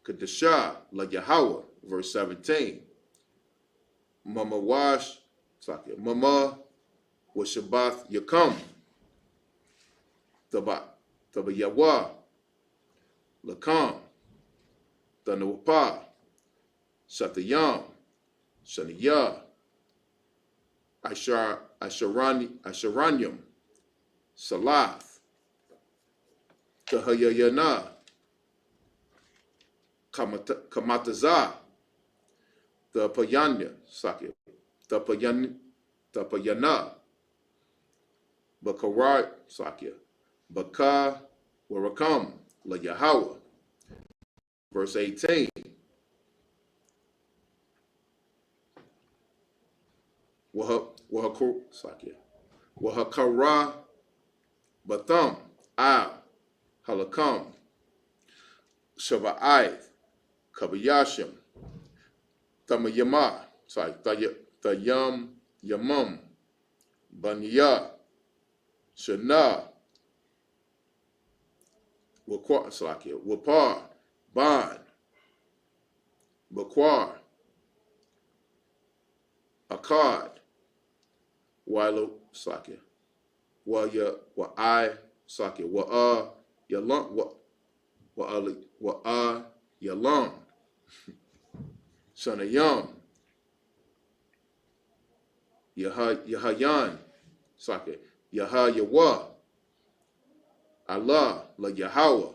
Kadeshah, La Yahweh, verse 17. Mama Wash, Mama Washabath Yakam, Taba Yahweh, Lakam, Tanawapa, Satayam, Shaniyah, Asharanyam, Salath, Kahayayana, Kamataza, the Payanya, Sakya, the Payana, Bakarat, Sakya, Baka, Warakam, La Yahweh, verse 18. Wahakara, Batham, Al, Halakam, Shaba'ath, Kabayashim, Tamayama, Tayam, Yamam, Banya, Shana, Wapar, Ban, Bakwar, Akkad, Wilo, Sakya, Waya, Wa'ai, Sakya, Wa'a, Yalam, Wa'a, Yalam, Shanayam, Yahayan, Sakya, Yaha Yawa, Allah, la Yahweh,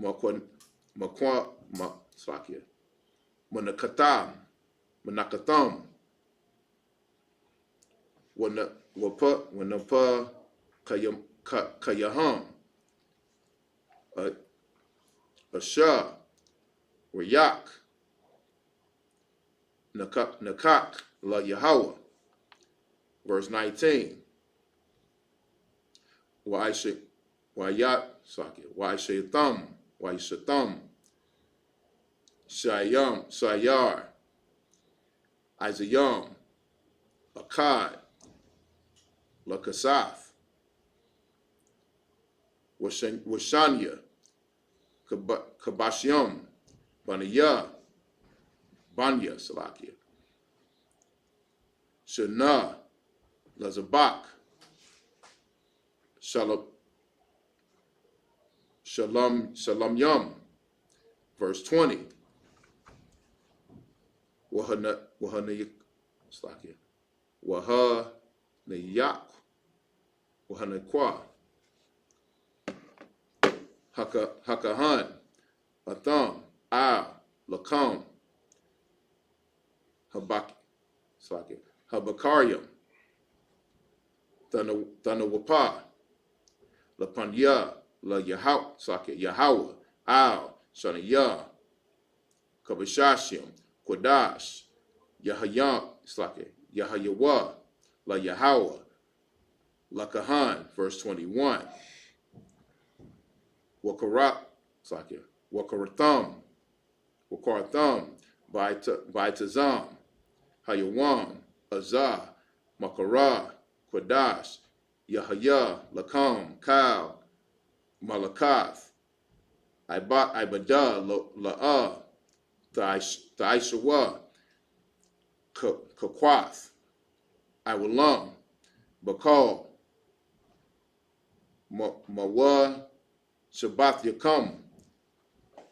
Manakatam, Wanapa, Kayaham, Asha, Rayak, Nakak, la Yahweh. Verse 19. Waishatham, Sayar, Isayam, Akkad, Lakasath, Washanya, Kabashyam, Banya, Salakia, Shana, Lazabak, Shalom Yum, verse 20. Wahanayak, Wahanakwa, Hakahan, Atham, Lakam, Habakaryam, Thanawapa, Lapanya, La Yahweh, Shanaya, Kabashashim, Quadash, Yahayawa, La Yahweh, Lakahan, verse 21. Wakaratham, Baitazam, Hayawam, Azah, Makara, Quadash, Yahaya, Lakam, Kal, Malakath, Ibadah, La'ah, Ta'ishawa, Kakwath, Iwalam, Bakal, Mawa, Shabbath Yakam,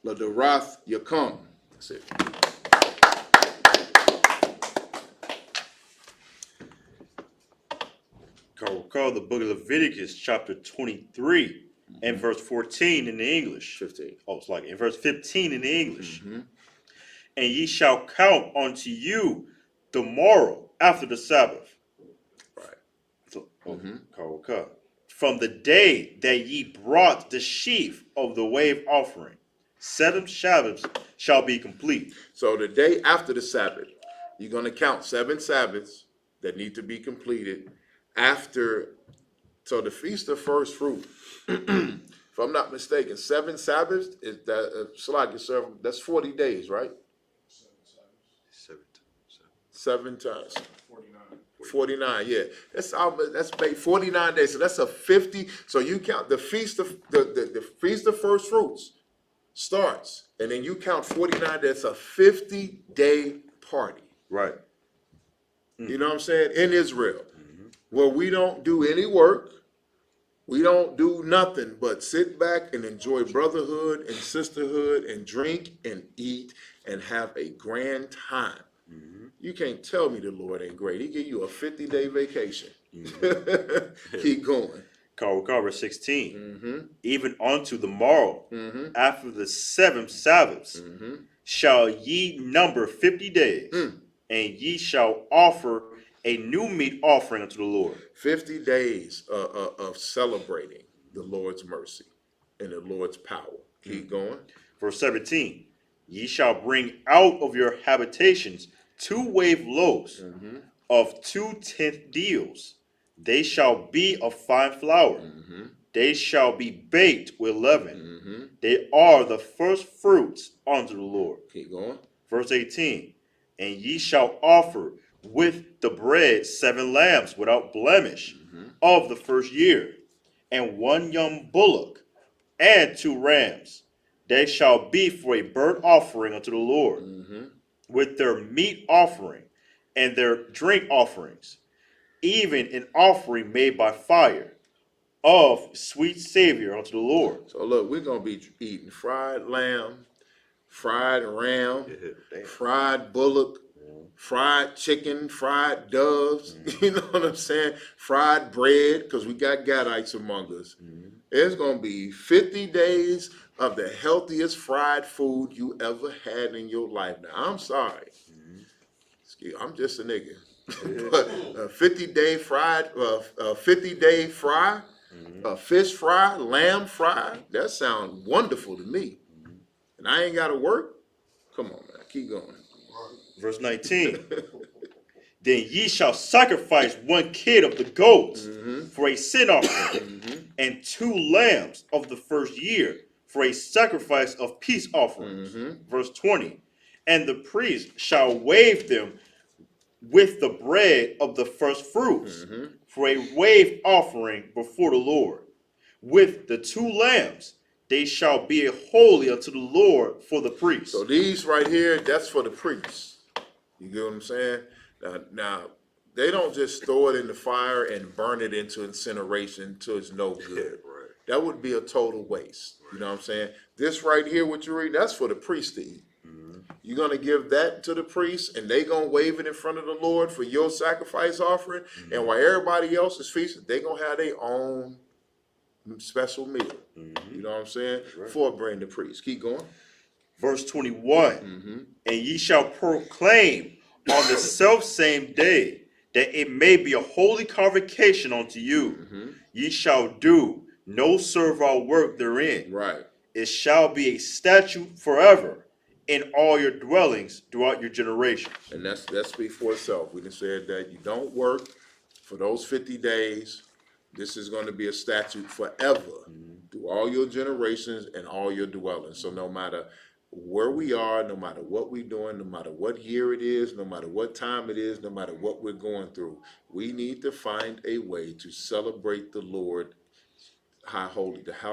Ladarath Yakam. That's it. Recall the book of Leviticus, chapter 23, and verse 14 in the English. 15. Oh, it's like in verse 15 in the English. And ye shall count unto you the morrow after the Sabbath. Right. So, from the day that ye brought the sheaf of the wave offering, 7 Sabbaths shall be complete. So the day after the Sabbath, you're going to count 7 Sabbaths that need to be completed after. So the Feast of First Fruit, if I'm not mistaken, 7 Sabbaths is that that's 40 days, right? 7 times. 49, yeah. That's 49 days. So that's a 50. So you count the feast of the Feast of First Fruits starts, and then you count 49. That's a 50-day party. Right. You know what I'm saying? In Israel, where we don't do any work, we don't do nothing but sit back and enjoy brotherhood and sisterhood and drink and eat and have a grand time. You can't tell me the Lord ain't great. He give you a 50-day vacation. Keep going. Verse 16. Even unto the morrow, after the 7 Sabbaths, shall ye number 50 days, and ye shall offer a new meat offering unto the Lord. 50 days of celebrating the Lord's mercy and the Lord's power. Keep going. Verse 17. Ye shall bring out of your habitations 2 wave loaves of 2/10 deals. They shall be of fine flour. They shall be baked with leaven. They are the first fruits unto the Lord. Keep going. Verse 18. And ye shall offer with the bread 7 lambs without blemish of the first year, and 1 young bullock, and 2 rams. They shall be for a burnt offering unto the Lord, with their meat offering and their drink offerings, even an offering made by fire of sweet savor unto the Lord. So look, we're going to be eating fried lamb, fried ram, fried bullock, fried chicken, fried doves, you know what I'm saying? Fried bread, because we got Gadites among us. It's going to be 50 days of the healthiest fried food you ever had in your life. Now, I'm sorry. I'm just a nigga. But a 50-day fried, 50-day fry, a fish fry, lamb fry, that sounds wonderful to me. And I ain't got to work? Come on, man. Keep going. Verse 19. Then ye shall sacrifice one kid of the goats for a sin offering, and 2 lambs of the first year for a sacrifice of peace offerings. Verse 20. And the priest shall wave them with the bread of the first fruits for a wave offering before the Lord. With the 2 lambs, they shall be holy unto the Lord for the priest. So these right here, that's for the priests. You get what I'm saying? Now, they don't just throw it in the fire and burn it into incineration until it's no good. That would be a total waste. You know what I'm saying? This right here, what you read, that's for the priest to eat. You're going to give that to the priest, and they going to wave it in front of the Lord for your sacrifice offering. And while everybody else is feasting, they going to have their own special meal. You know what I'm saying? For bring the priest. Keep going. Verse 21. And ye shall proclaim on the selfsame day that it may be a holy convocation unto you. Ye shall do no servile work therein. Right. It shall be a statute forever in all your dwellings throughout your generations. And that speaks for itself. We just said that you don't work for those 50 days. This is going to be a statute forever through all your generations and all your dwellings. So no matter where we are, no matter what we're doing, no matter what year it is, no matter what time it is, no matter what we're going through, we need to find a way to celebrate the Lord, the high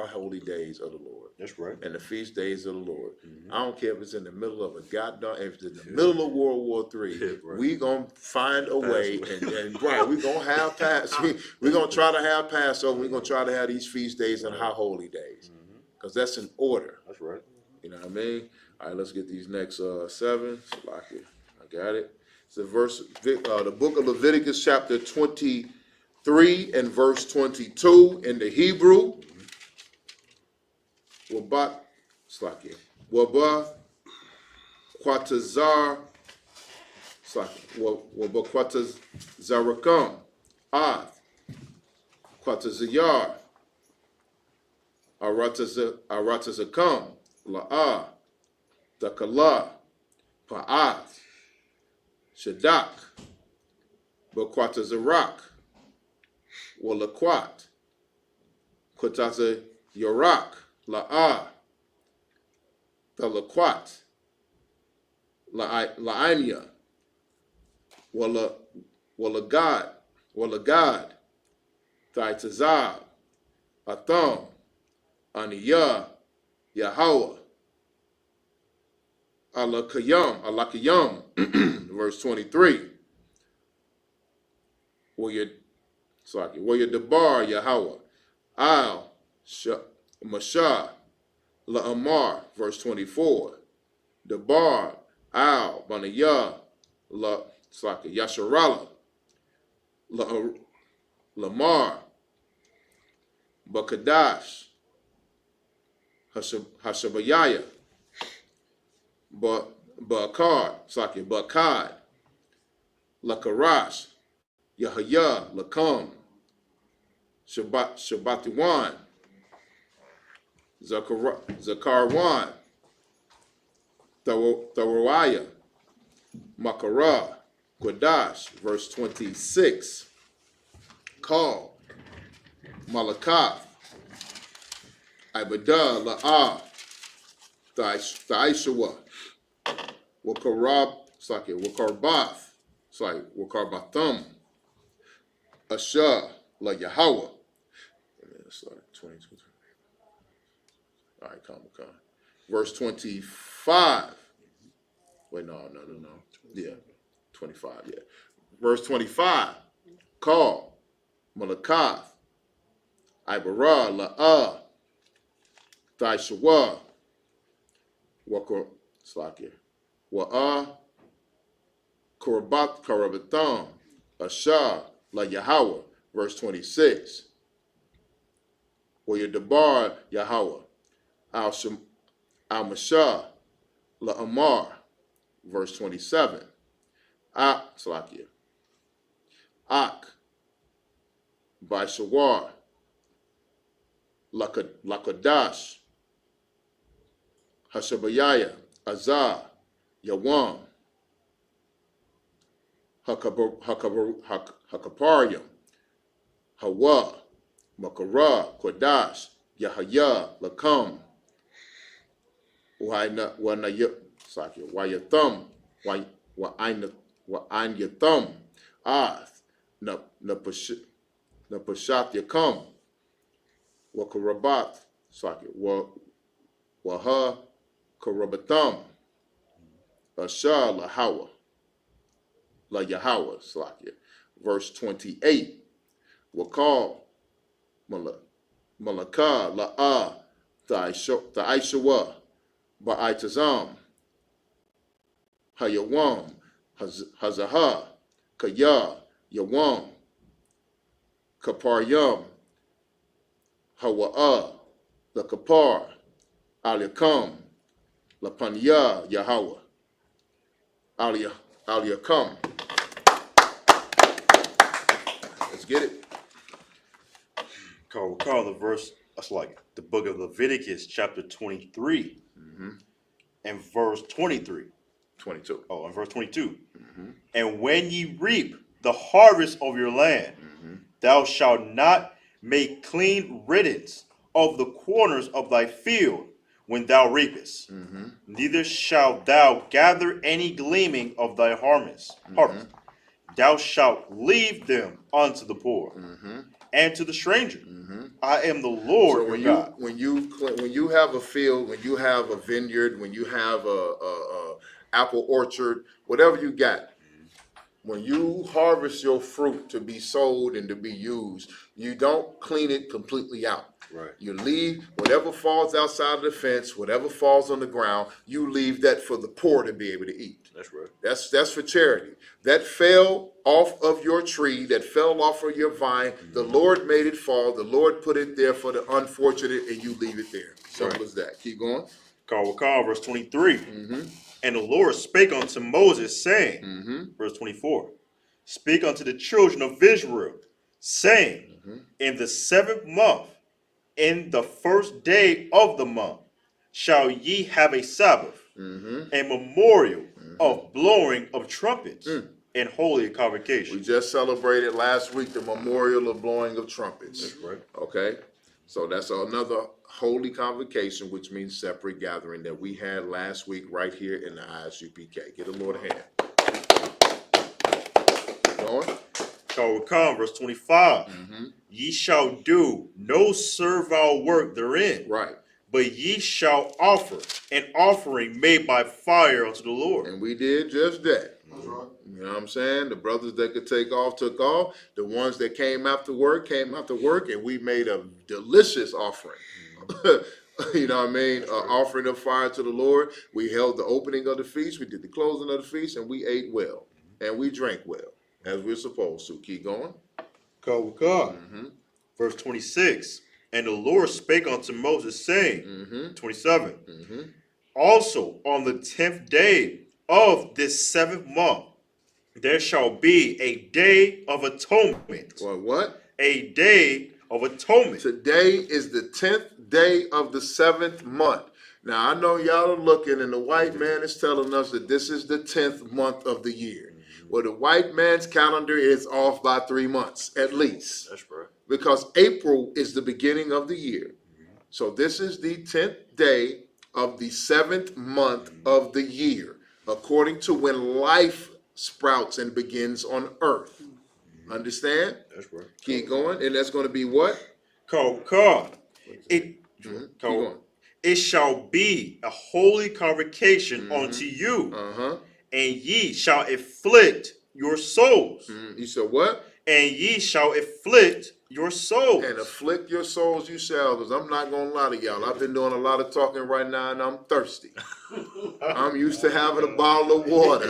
holy days of the Lord. That's right. And the feast days of the Lord. I don't care if it's in the middle of if it's in the middle of World War III, we gonna find a way, and we're gonna have we're gonna try to have Passover. We're gonna try to have these feast days and high holy days, because that's in order. That's right. You know what I mean? All right, let's get these next 7. I got it. It's the book of Leviticus, chapter 23 and verse 22 in the Hebrew. Waba Quatazar Waba Quatazarakam Quatazayar Aratazakam La'a Dakala Pa'at Shadak Baquatazarak Walaquat Quataza Yorak La'a Dalaquat La'ania Walagad Thaitazab Atham Aniyah Yahweh Alakayam verse 23. Where Debar Yahweh Al Mashah La'amar verse 24. Debar Al Baniyah La Yasharala Lamar Bakadash Hashabayaya Bakar Bakad Lakarash Yahya Lakam Shabbatiwan Zakarwan Thawaraya Makara Quadash verse 26. Call Malakath Ibadah La'ah Thaishawa Wakarbath Wakarbatham Asha La Yahweh. Start 22. All right, come. Verse 25. Wait, no. Yeah, 25, yeah. Verse 25. Call Malakath Ibara La'ah Thaishawa Wa'ah Karabatham, Ashah, La Yahweh, verse 26. Wayadabar Yahweh, Al-Mashah, La Amar, verse 27. Slakia. Ak, Baishawar, Lakadash, Hashabayaya, Azah, Yawam, Hakaparium, Hawa, Makara, Kodash, Yahaya, Lakam, Wayathum, Waanyathum, Ath, Napashat Yakam, Wakarabath, Waha Karabatham, Ashah Lahawa, La Yahweh, Slakia. Verse 28. Wakal Malaka La'ah Ta'ishawa Ba'itazam Hayawam Hazaha Kaya Yawam Kaparyam Hawa'ah La Kapar Aliyakam La Panya Yahweh Aliyakam. Let's get it. Call the verse. That's like the book of Leviticus, chapter 23, and verse 23. 22. Oh, and verse 22. And when ye reap the harvest of your land, thou shalt not make clean riddance of the corners of thy field when thou reapest. Neither shalt thou gather any gleaming of thy harvest. Thou shalt leave them unto the poor and to the stranger. I am the Lord your God. When you have a field, when you have a vineyard, when you have a apple orchard, whatever you got, when you harvest your fruit to be sold and to be used, you don't clean it completely out. Right. You leave whatever falls outside of the fence, whatever falls on the ground, you leave that for the poor to be able to eat. That's right. That's for charity. That fell off of your tree, that fell off of your vine, the Lord made it fall, the Lord put it there for the unfortunate, and you leave it there. Simple as that. Keep going. Call verse 23. And the Lord spake unto Moses, saying, verse 24, speak unto the children of Israel, saying, in the 7th month, in the 1st day of the month, shall ye have a Sabbath, a memorial of blowing of trumpets, and holy convocation. We just celebrated last week the memorial of blowing of trumpets. That's right. Okay, so that's another holy convocation, which means separate gathering that we had last week right here in the Isupk. Get a Lord a hand. Keep going. Verse 25. Ye shall do no servile work therein. Right. But ye shall offer an offering made by fire unto the Lord. And we did just that. That's right. You know what I'm saying? The brothers that could take off, took off. The ones that came after work, and we made a delicious offering. You know what I mean? Offering of fire to the Lord. We held the opening of the feast. We did the closing of the feast, and we ate well. And we drank well, as we're supposed to. Keep going. Verse 26. And the Lord spake unto Moses, saying, 27. Also on the 10th day of this 7th month, there shall be a day of atonement. What? A day of atonement. Today is the 10th day of the 7th month. Now, I know y'all are looking, and the white man is telling us that this is the 10th month of the year. Well, the white man's calendar is off by 3 months, at least. That's right. Because April is the beginning of the year. So this is the 10th day of the 7th month of the year, according to when life sprouts and begins on earth. Understand? That's right. Keep going. And that's going to be what? It shall be a holy convocation unto you, and ye shall afflict your souls. You said what? And ye shall afflict your souls. And afflict your souls you shall, because I'm not going to lie to y'all. I've been doing a lot of talking right now, and I'm thirsty. I'm used to having a bottle of water.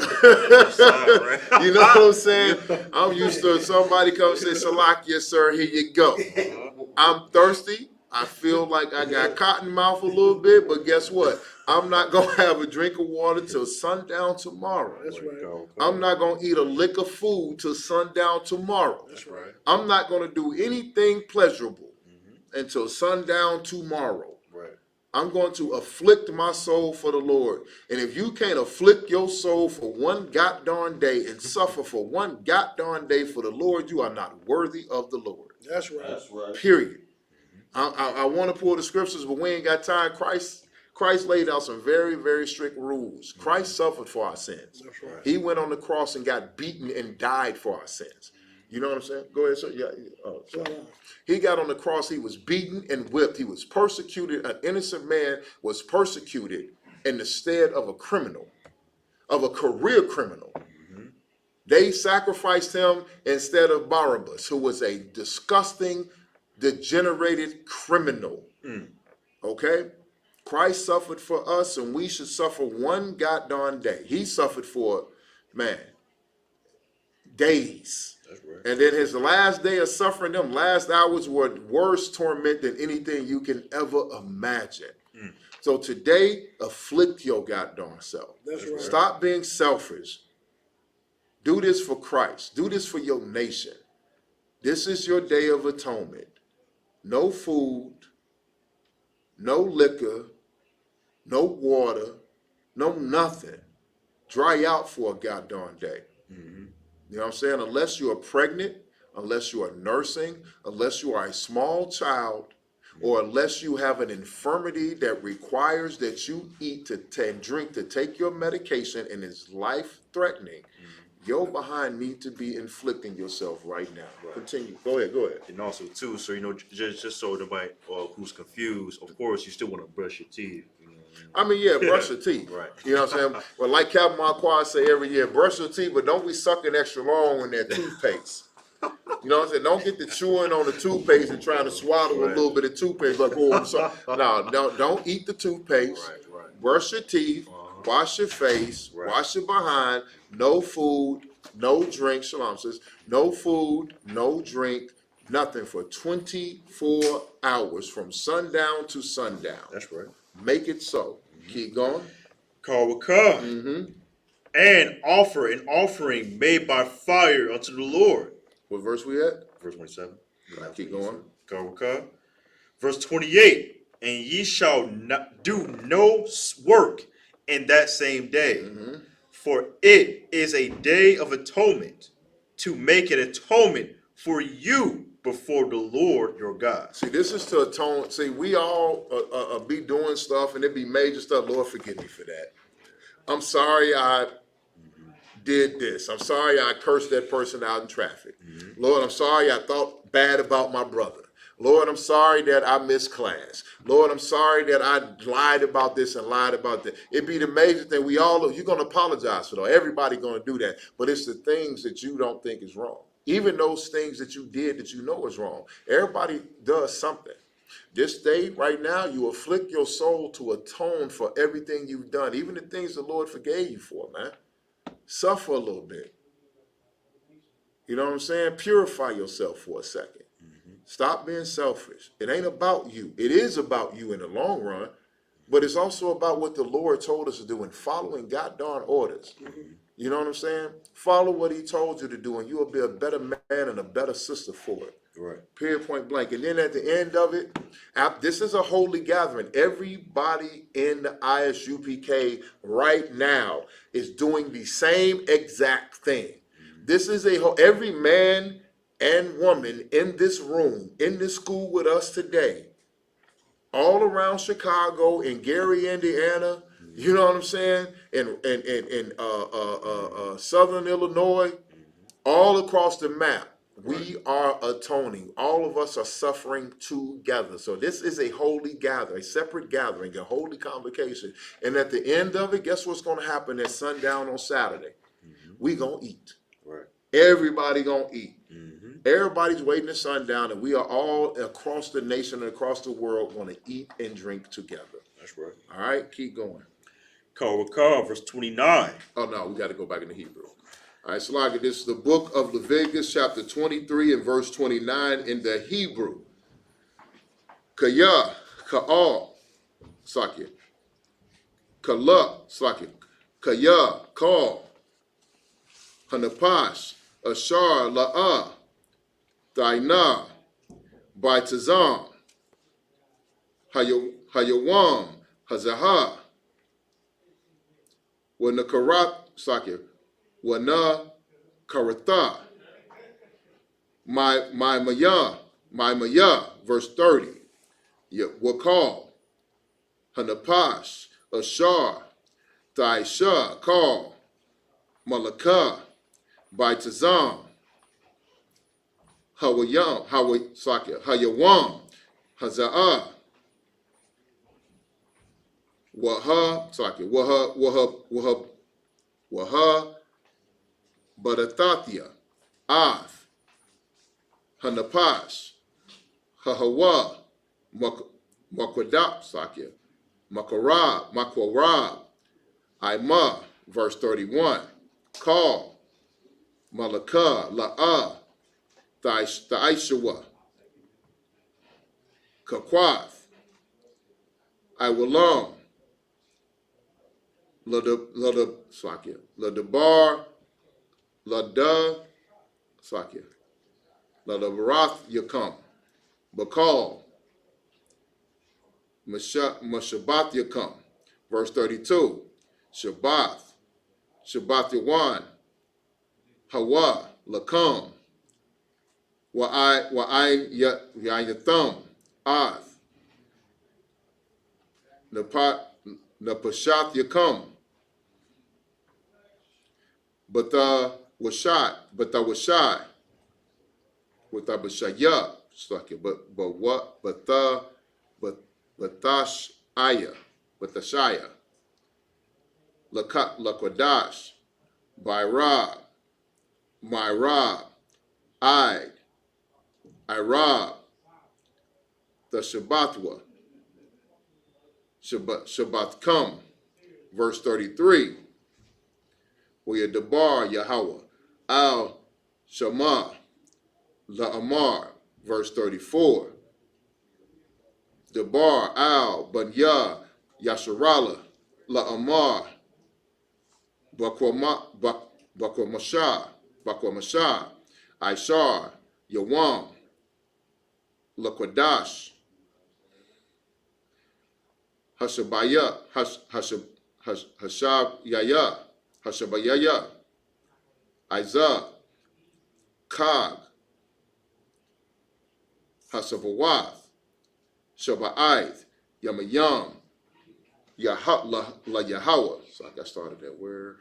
You know what I'm saying? I'm used to somebody come say, Salakia, sir, here you go. I'm thirsty. I feel like I got cotton mouth a little bit, but guess what? I'm not going to have a drink of water till sundown tomorrow. That's right. I'm not going to eat a lick of food till sundown tomorrow. That's right. I'm not going to do anything pleasurable until sundown tomorrow. Right. I'm going to afflict my soul for the Lord. And if you can't afflict your soul for one goddamn day and suffer for one goddamn day for the Lord, you are not worthy of the Lord. That's right. That's right. Period. I want to pull the scriptures, but we ain't got time. Christ laid out some very, very strict rules. Christ suffered for our sins. That's right. He went on the cross and got beaten and died for our sins. You know what I'm saying? Go ahead, sir. Yeah. Oh, sorry. He got on the cross. He was beaten and whipped. He was persecuted. An innocent man was persecuted in the stead of a criminal, of a career criminal. They sacrificed him instead of Barabbas, who was a disgusting, degenerated criminal. Okay? Christ suffered for us, and we should suffer one goddamn day. He suffered for, man, days. That's right. And then his last day of suffering, them last hours were worse torment than anything you can ever imagine. So today, afflict your goddamn self. That's right. Stop being selfish. Do this for Christ. Do this for your nation. This is your day of atonement. No food, no liquor, no water, no nothing. Dry out for a goddamn day. You know what I'm saying? Unless you are pregnant, unless you are nursing, unless you are a small child, or unless you have an infirmity that requires that you eat and drink to take your medication and is life-threatening, your behind need to be inflicting yourself right now. Right. Continue. Go ahead. And also, too, so, just so nobody who's confused, of course, you still want to brush your teeth. I mean, yeah, brush your teeth. Right. You know what I'm saying? Well, like Captain Marquardt say every year, brush your teeth, but don't be sucking extra long on that toothpaste. You know what I'm saying? Don't get the chewing on the toothpaste and trying to swallow a little bit of toothpaste. Like, oh, I'm sorry. No, don't eat the toothpaste. Right. Brush your teeth. Wash your face. Wash your behind. No food. No drink. Shalom says, no food, no drink, nothing for 24 hours from sundown to sundown. That's right. Make it so. Keep going. And offer an offering made by fire unto the Lord. What verse we at? Verse 27. Keep going. Verse 28. And ye shall not do no work in that same day, for it is a day of atonement, to make an atonement for you before the Lord your God. See, this is to atone. See, we all be doing stuff, and it be major stuff. Lord, forgive me for that. I'm sorry I did this. I'm sorry I cursed that person out in traffic. Lord, I'm sorry I thought bad about my brother. Lord, I'm sorry that I missed class. Lord, I'm sorry that I lied about this and lied about that. It be the major thing. You're going to apologize for that. Everybody going to do that. But it's the things that you don't think is wrong. Even those things that you did that you know is wrong. Everybody does something. This day, right now, you afflict your soul to atone for everything you've done. Even the things the Lord forgave you for, man. Suffer a little bit. You know what I'm saying? Purify yourself for a second. Stop being selfish. It ain't about you. It is about you in the long run, but it's also about what the Lord told us to do and following goddamn orders. You know what I'm saying? Follow what he told you to do, and you will be a better man and a better sister for it. Right. Period, point blank. And then at the end of it, this is a holy gathering. Everybody in the ISUPK right now is doing the same exact thing. This is every man and woman in this room, in this school with us today, all around Chicago, in Gary, Indiana, you know what I'm saying, in Southern Illinois, all across the map, we are atoning. All of us are suffering together. So this is a holy gathering, a separate gathering, a holy convocation. And at the end of it, guess what's going to happen at sundown on Saturday? We going to eat. Right. Everybody going to eat. Everybody's waiting at sundown, and we are all across the nation and across the world going to eat and drink together. That's right. All right, keep going. verse 29. Oh, no, we got to go back into Hebrew. All right, Salaga, this is the book of Leviticus, chapter 23 and verse 29 in the Hebrew. Kaya, Ka'al, Sakya. Kala, Sakya. Kaya, Kal. Hanapash, Ashar, La'ah, Daina, Baitazam, Hayawam, Hazaha, Wanakarat, Sakya. Wana Karatha, my Maya, verse 30. Wakal, Hanapash, Ashar, Daisha, Kal, Malakah, Baitazam, Hawayam, Hayawam, Haza'ah, Waha, Badathathia, Ath, Hanapash, Hahawa, Makwadap, Makwarab, Ima, verse 31, Kal, Malakah, La'ah, Thaishawa, Kakwath, Iwalam, Ladabar, Lada, Sakya, Ladabarath Yakam, Bakal, Mashabath Yakam, verse 32, Shabbath Yawan, Hawa, Lakam, Wa'ain Yatham, Ath, Napashath Yakam, Bata Washai, Bashaya, Batashaya, Lakwadash, Bairab, Myrab, Irab, the Shabbathwa, Shabbat come, verse 33. Where Debar Yahweh, Al Shama, La'amar, verse 34. Debar Al Banya Yasharala, La'amar, Bakwamasha, Aishar, Yawam, Lakwadash, Hashabaya, Hashabayaya, Hashabayaya, Isaac, Kag, Hasabawath, Shaba'ith, Yamayam, La Yahweh. So I got started at where?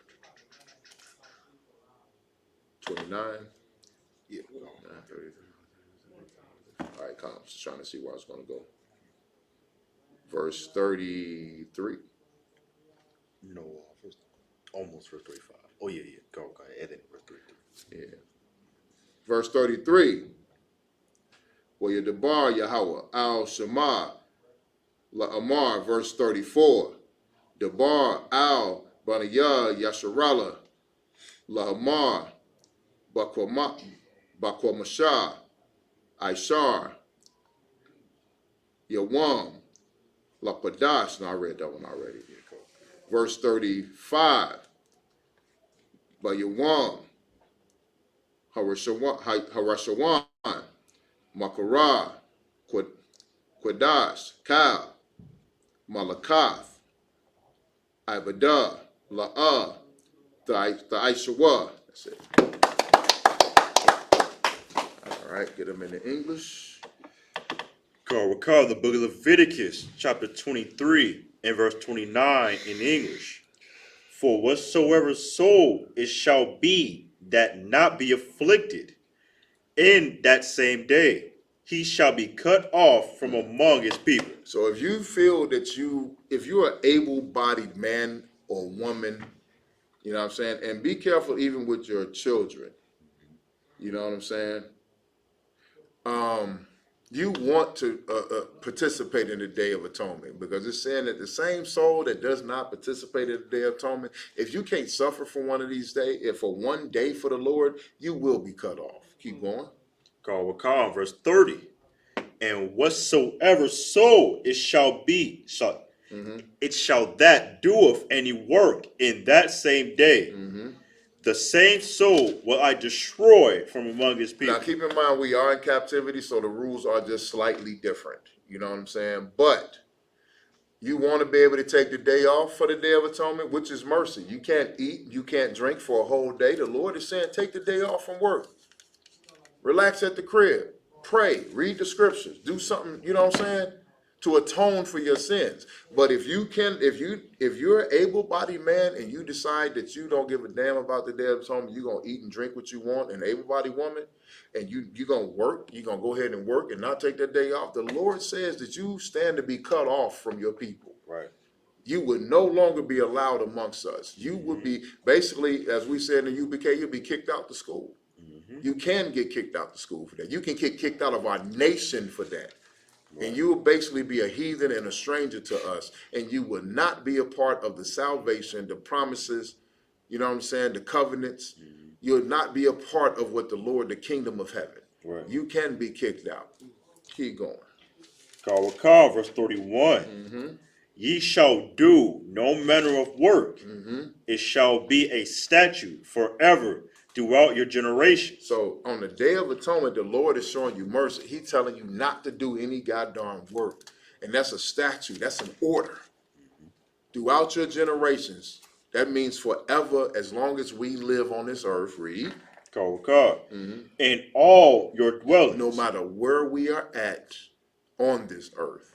29? Yeah. All right, come. Just trying to see where I was going to go. Verse 33. No, almost verse 35. Oh, yeah. Go ahead. Edit verse 33. Yeah. Verse 33. Well, Debar Yahweh, Al Shema, La'amar, verse 34. Debar Al Baniyah Yasharala, La'amar, Bakwamasha, Aishar, Yawam, Lapadash. No, I read that one already. Verse 35. By Yawam, Harashawan, Makara, Quadash, Kal, Malakath, Ibadah, La'ah, Thaishawa. That's it. All right, get them in the English. Recall the book of Leviticus, chapter 23 and verse 29 in English. For whatsoever soul it shall be that not be afflicted in that same day, he shall be cut off from among his people. So if you feel that if you're an able-bodied man or woman, you know what I'm saying, and be careful even with your children, you know what I'm saying? You want to participate in the Day of Atonement, because it's saying that the same soul that does not participate in the Day of Atonement, if you can't suffer for one of these days, if for one day for the Lord, you will be cut off. Keep going. Verse 30. And whatsoever soul it shall be, it shall that doeth any work in that same day. The same soul will I destroy from among his people. Now, keep in mind, we are in captivity, so the rules are just slightly different. You know what I'm saying? But you want to be able to take the day off for the Day of Atonement, which is mercy. You can't eat, you can't drink for a whole day. The Lord is saying, take the day off from work. Relax at the crib. Pray. Read the scriptures. Do something, you know what I'm saying, to atone for your sins. But if you're an able-bodied man and you decide that you don't give a damn about the Day of Atonement, you're going to eat and drink what you want, an able-bodied woman, and you're going to work, you're going to go ahead and work and not take that day off, the Lord says that you stand to be cut off from your people. Right. You would no longer be allowed amongst us. You would be, basically, as we said in the UBK, you'll be kicked out the school. You can get kicked out the school for that. You can get kicked out of our nation for that. Right. And you will basically be a heathen and a stranger to us. And you will not be a part of the salvation, the promises, you know what I'm saying, the covenants. You'll not be a part of what the Lord, the kingdom of heaven. Right. You can be kicked out. Keep going. Verse 31. Ye shall do no manner of work. It shall be a statute forever throughout your generation. So on the Day of Atonement, the Lord is showing you mercy. He's telling you not to do any goddamn work. And that's a statute. That's an order. Throughout your generations. That means forever, as long as we live on this earth. Read. In all your dwellings. No matter where we are at on this earth.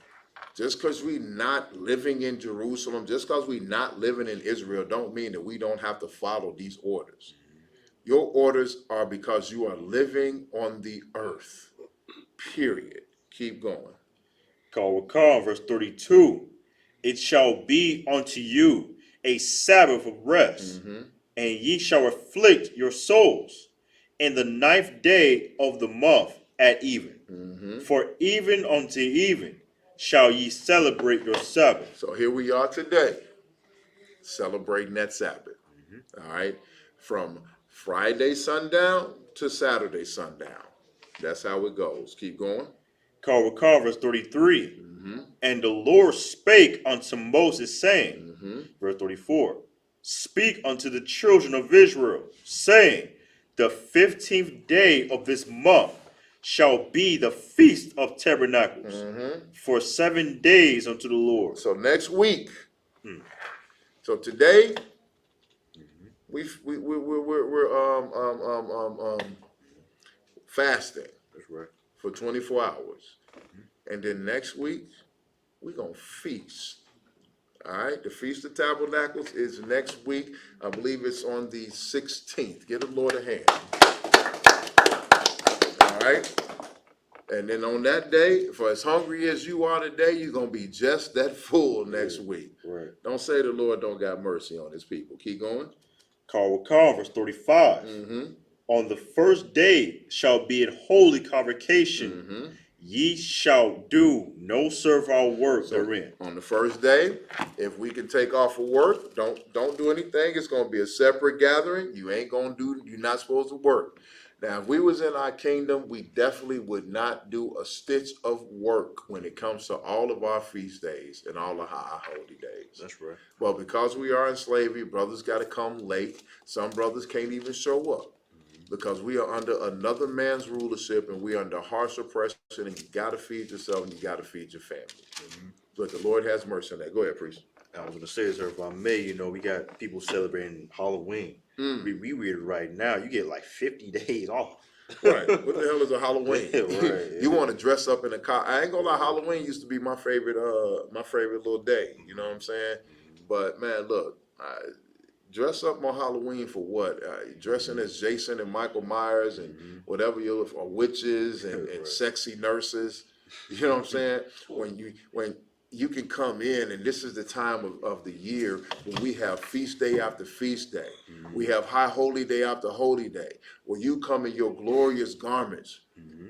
Just because we're not living in Jerusalem, just because we're not living in Israel, don't mean that we don't have to follow these orders. Your orders are because you are living on the earth, period. Keep going. Verse 32. It shall be unto you a Sabbath of rest, and ye shall afflict your souls in the 9th day of the month at even. For even unto even shall ye celebrate your Sabbath. So here we are today, celebrating that Sabbath. All right? From Friday sundown to Saturday sundown. That's how it goes. Keep going. Verse 33. And the Lord spake unto Moses, saying, verse 34, speak unto the children of Israel, saying, the 15th day of this month shall be the Feast of Tabernacles, for 7 days unto the Lord. So next week. So today, we're fasting. That's right. For 24 hours. And then next week, we're going to feast. All right? The Feast of Tabernacles is next week. I believe it's on the 16th. Give the Lord a hand. All right? And then on that day, for as hungry as you are today, you're going to be just that full next week. Right. Don't say the Lord don't got mercy on his people. Keep going. Verse 35. On the first day shall be a holy convocation. Ye shall do no servile work therein. On the first day, if we can take off of work, don't do anything. It's going to be a separate gathering. You ain't going to do, you're not supposed to work. Now, if we was in our kingdom, we definitely would not do a stitch of work when it comes to all of our feast days and all of our holy days. That's right. Well, because we are in slavery, brothers got to come late. Some brothers can't even show up because we are under another man's rulership and we are under harsh oppression, and you got to feed yourself and you got to feed your family. But the Lord has mercy on that. Go ahead, priest. I was going to say, sir, if I may, we got people celebrating Halloween. We read it right now. You get like 50 days off. Right. What the hell is a Halloween? Right. You want to dress up in a car. I ain't gonna lie, Halloween used to be my favorite little day. You know what I'm saying? But man, look, dress up on Halloween for what? Dressing as Jason and Michael Myers and whatever or witches and sexy nurses. You know what I'm saying? When you can come in, and this is the time of the year when we have feast day after feast day. We have high holy day after holy day, where you come in your glorious garments.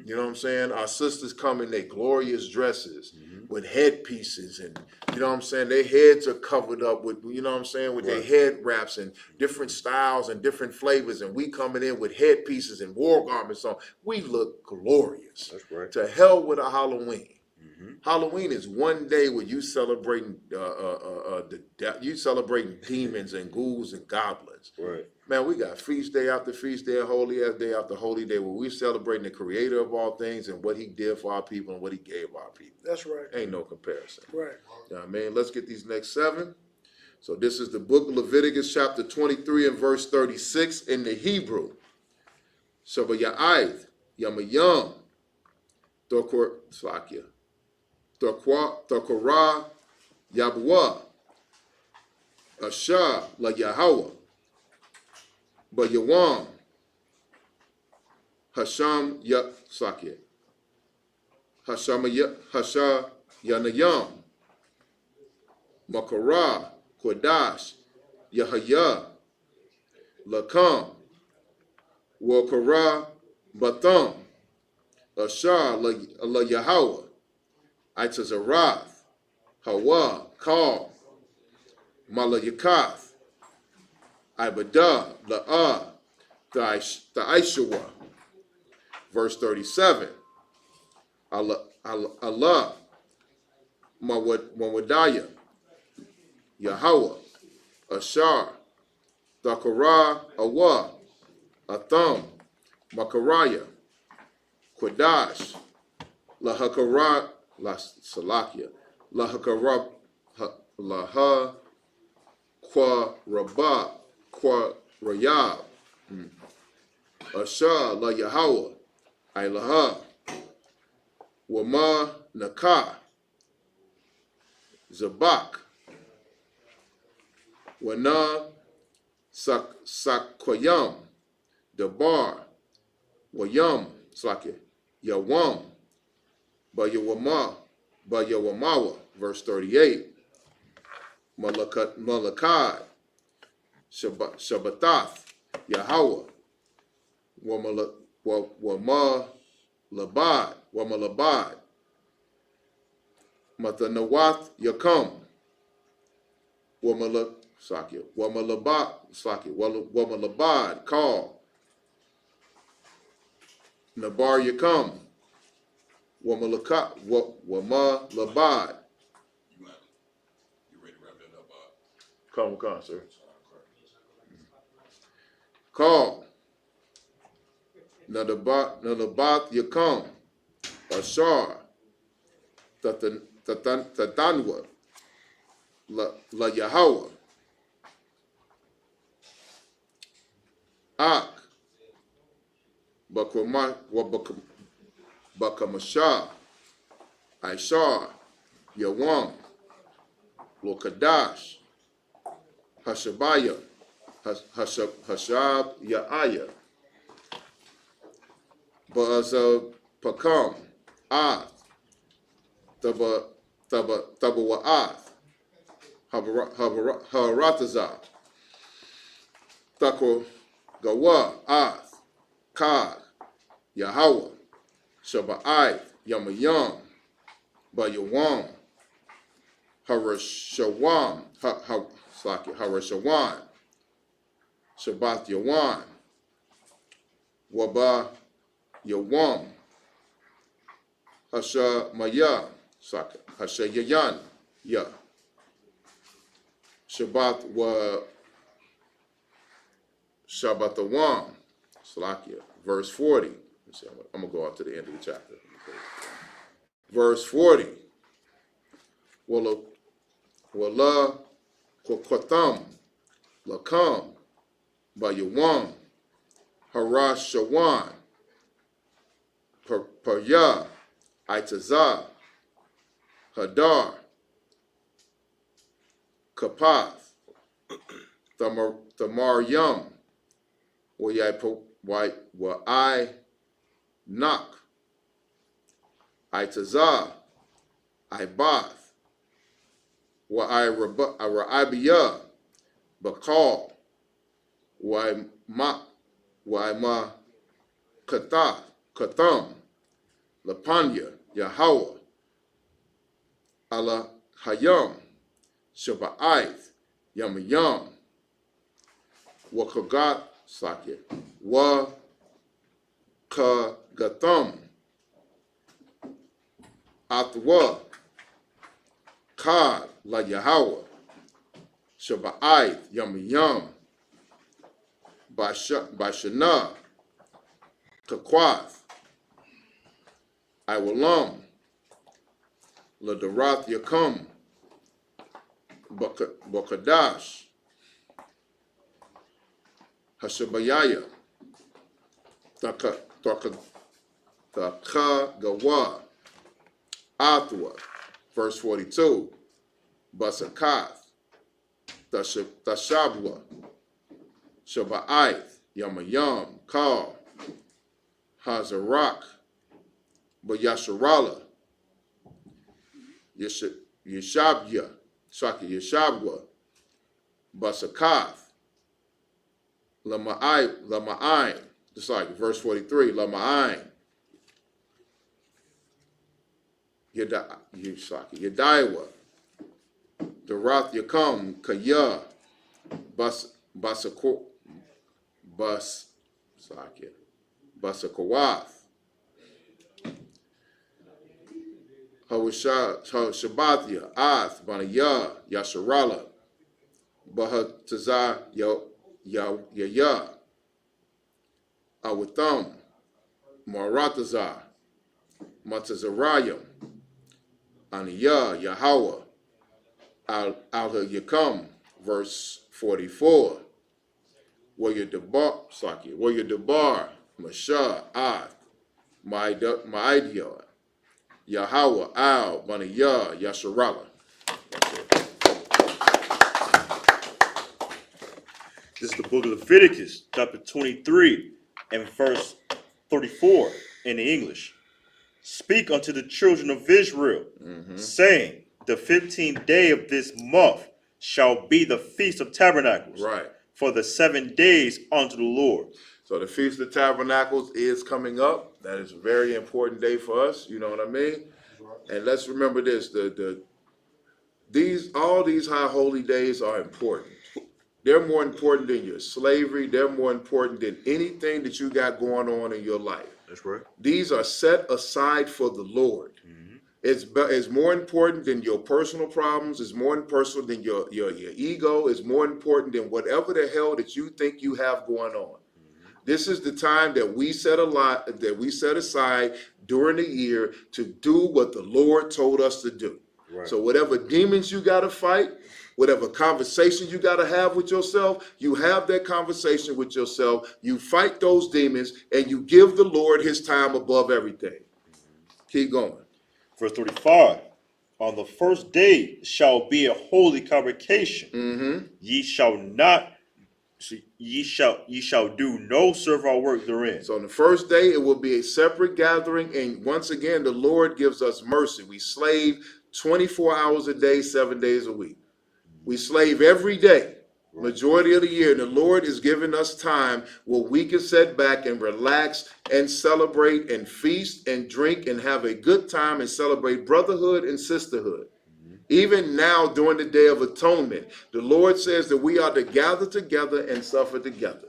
You know what I'm saying? Our sisters come in their glorious dresses with headpieces, and you know what I'm saying? Their heads are covered up with, you know what I'm saying, with their head wraps and different styles and different flavors, and we coming in with headpieces and war garments on. We look glorious. That's right. To hell with a Halloween. Halloween is one day where you celebrating you celebrating demons and ghouls and goblins. Right. Man, we got feast day after feast day, holy day after holy day, where we celebrating the creator of all things and what he did for our people and what he gave our people. That's right. Ain't no comparison. Right. You know what I mean? Let's get these next 7. So this is the book of Leviticus chapter 23 and verse 36 in the Hebrew. Shaba Ya'aith, Yamayam, Dokor Slakia, Dokora Yabwa, Asha La Yahweh, Bayawam, Hasham Ya Slakia, Hasha Yanayam, Makara, Kodash, Yahaya, Lakam, Wakara, Batham, Ashar, La Yahweh, Itazarath, Hawa, Kal, Malayakath, Ibadah, La'ah, Ta'ishawa. Verse 37. Allah, Mawadaya, Yahweh, Ashar, Thakara, Awa, Atham, Makaraya, Quadash, Lahakara, La Salakia, Lahakara, Laha, Kwa Rabah, Kwa Rayab, Ashar, La Yahweh, Ilaha, Wama Nakah, Zabak, Wana Sakwayam, Dabar, Wayam, Slakia, Yawam, Bayawamawa, verse 38, Malakai, Shabbatath, Yahweh, Wamalabad, Mathanawath Yakam, Wamalabad, Call, Nabar Yakam, Wamalabad. You ready to wrap that up, Bob? Come, sir. Call. Nadabath Yakam, Ashar, Tatanwa, La Yahweh, Ak, Bakamashah, Aishar, Yawam, Lokadash, Hashabaya, Hashab Ya'aya, Ba'aza Pakam, Ath, Tabawa'ath, Harataza, Thako Gawa, Ath, Kad, Yahweh, Shaba'ath, Yamayam, Bayawam, Harashawam, Harashawan, Shabbat Yawan, Waba Yawam, Hasha Maya, Hasha Yayan, Ya, Shabbat wa Shabbatawam, Slakia, verse 40. I'm going to go up to the end of the chapter. Verse 40. Wala Kwatam, Lakam, Bayawam, Harashawan, Parya, Itazah, Hadar, Kapath, Thamaryam, Wa'ai Nak, Itazah, Ibath, Wa'ai Bakal, Wa'ima Katham, Lapanya, Yahweh, Allah Hayam, Shaba'ith, Yamayam, Wakagat Sakya, Wa Kagatham, Athwa, Kad La Yahweh, Shaba'ith, Yamayam, Bashana, Kakwath, Iwalam, Ladarath Yakum, Bakadash, Hashabayaya, Takagawa, Athwa, verse 42, Basakath, Tashabwa, Shaba'ith, Yamayam, Kal, Hazarak, Bayasharala, Yeshabya, Yeshabwa, Basakath, Lama'ain, just like verse 43, Lama'ain, Yedaiwa, Darath Yakum, Kaya, Basakawath, Shabathia, Ath, Banaya, Yasharala, Bahatazah, Yaya, Awatham, Maratazah, Matazarayam, Aniyah, Yahweh, Al-Yakum, verse 44. Warrior Debar, Mashah, Ath, Ma'idiyah, Yahweh, Al, Baniyah, Yasharala. This is the book of Leviticus, chapter 23, and verse 34 in the English. Speak unto the children of Israel, saying, the 15th day of this month shall be the Feast of Tabernacles. Right. For the 7 days unto the Lord. So the Feast of Tabernacles is coming up. That is a very important day for us. You know what I mean? And let's remember this: all these high holy days are important. They're more important than your slavery. They're more important than anything that you got going on in your life. That's right. These are set aside for the Lord. It's more important than your personal problems. It's more important than your ego. It's more important than whatever the hell that you think you have going on. This is the time that we set aside during the year to do what the Lord told us to do. Right. So whatever demons you got to fight, whatever conversation you got to have with yourself, you have that conversation with yourself. You fight those demons and you give the Lord his time above everything. Keep going. Verse 35, on the first day shall be a holy convocation. Ye shall do no servile work therein. So on the first day, it will be a separate gathering. And once again, the Lord gives us mercy. We slave 24 hours a day, 7 days a week. We slave every day, majority of the year. And the Lord is giving us time where we can sit back and relax and celebrate and feast and drink and have a good time and celebrate brotherhood and sisterhood. Even now, during the Day of Atonement, the Lord says that we are to gather together and suffer together.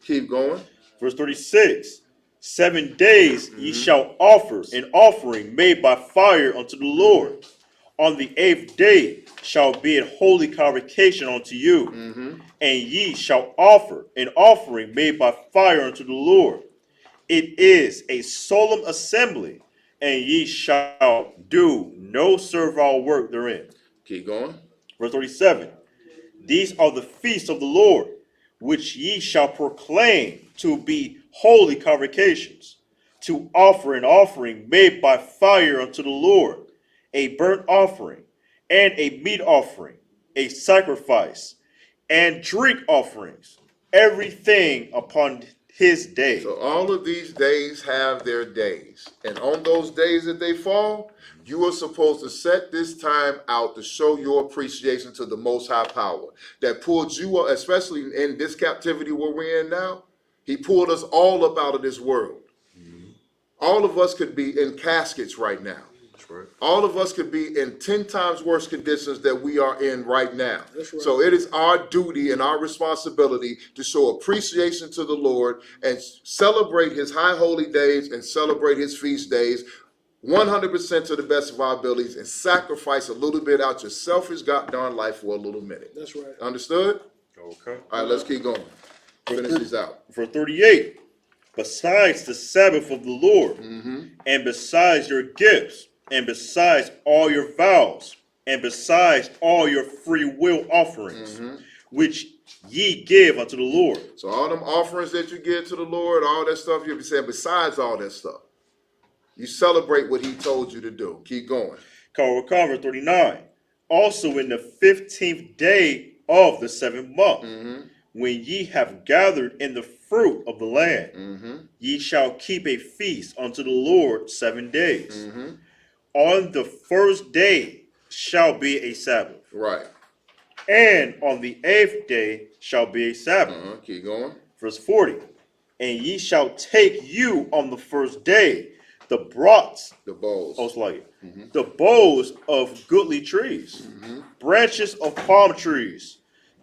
Keep going. Verse 36, 7 days ye shall offer an offering made by fire unto the Lord. On the 8th day shall be a holy convocation unto you, and ye shall offer an offering made by fire unto the Lord. It is a solemn assembly, and ye shall do no servile work therein. Keep going. Verse 37, these are the feasts of the Lord, which ye shall proclaim to be holy convocations, to offer an offering made by fire unto the Lord, a burnt offering, and a meat offering, a sacrifice, and drink offerings, everything upon his day. So all of these days have their days. And on those days that they fall, you are supposed to set this time out to show your appreciation to the Most High Power that pulled you up, especially in this captivity where we're in now. He pulled us all up out of this world. All of us could be in caskets right now. Right. All of us could be in 10 times worse conditions that we are in right now. That's right. So it is our duty and our responsibility to show appreciation to the Lord and celebrate his high holy days and celebrate his feast days 100% to the best of our abilities and sacrifice a little bit out your selfish goddamn life for a little minute. That's right. Understood? Okay. All right, let's keep going. Finish these out. For 38, besides the Sabbath of the Lord, and besides your gifts, and besides all your vows, and besides all your free will offerings, which ye give unto the Lord. So all them offerings that you give to the Lord, all that stuff you'll be saying, besides all that stuff, you celebrate what he told you to do. Keep going. Verse 39. Also in the 15th day of the 7th month, when ye have gathered in the fruit of the land, ye shall keep a feast unto the Lord 7 days. On the first day shall be a Sabbath. Right. And on the 8th day shall be a Sabbath. Keep going. Verse 40. And ye shall take you on the first day the broths, the bowls, the boughs of goodly trees, branches of palm trees,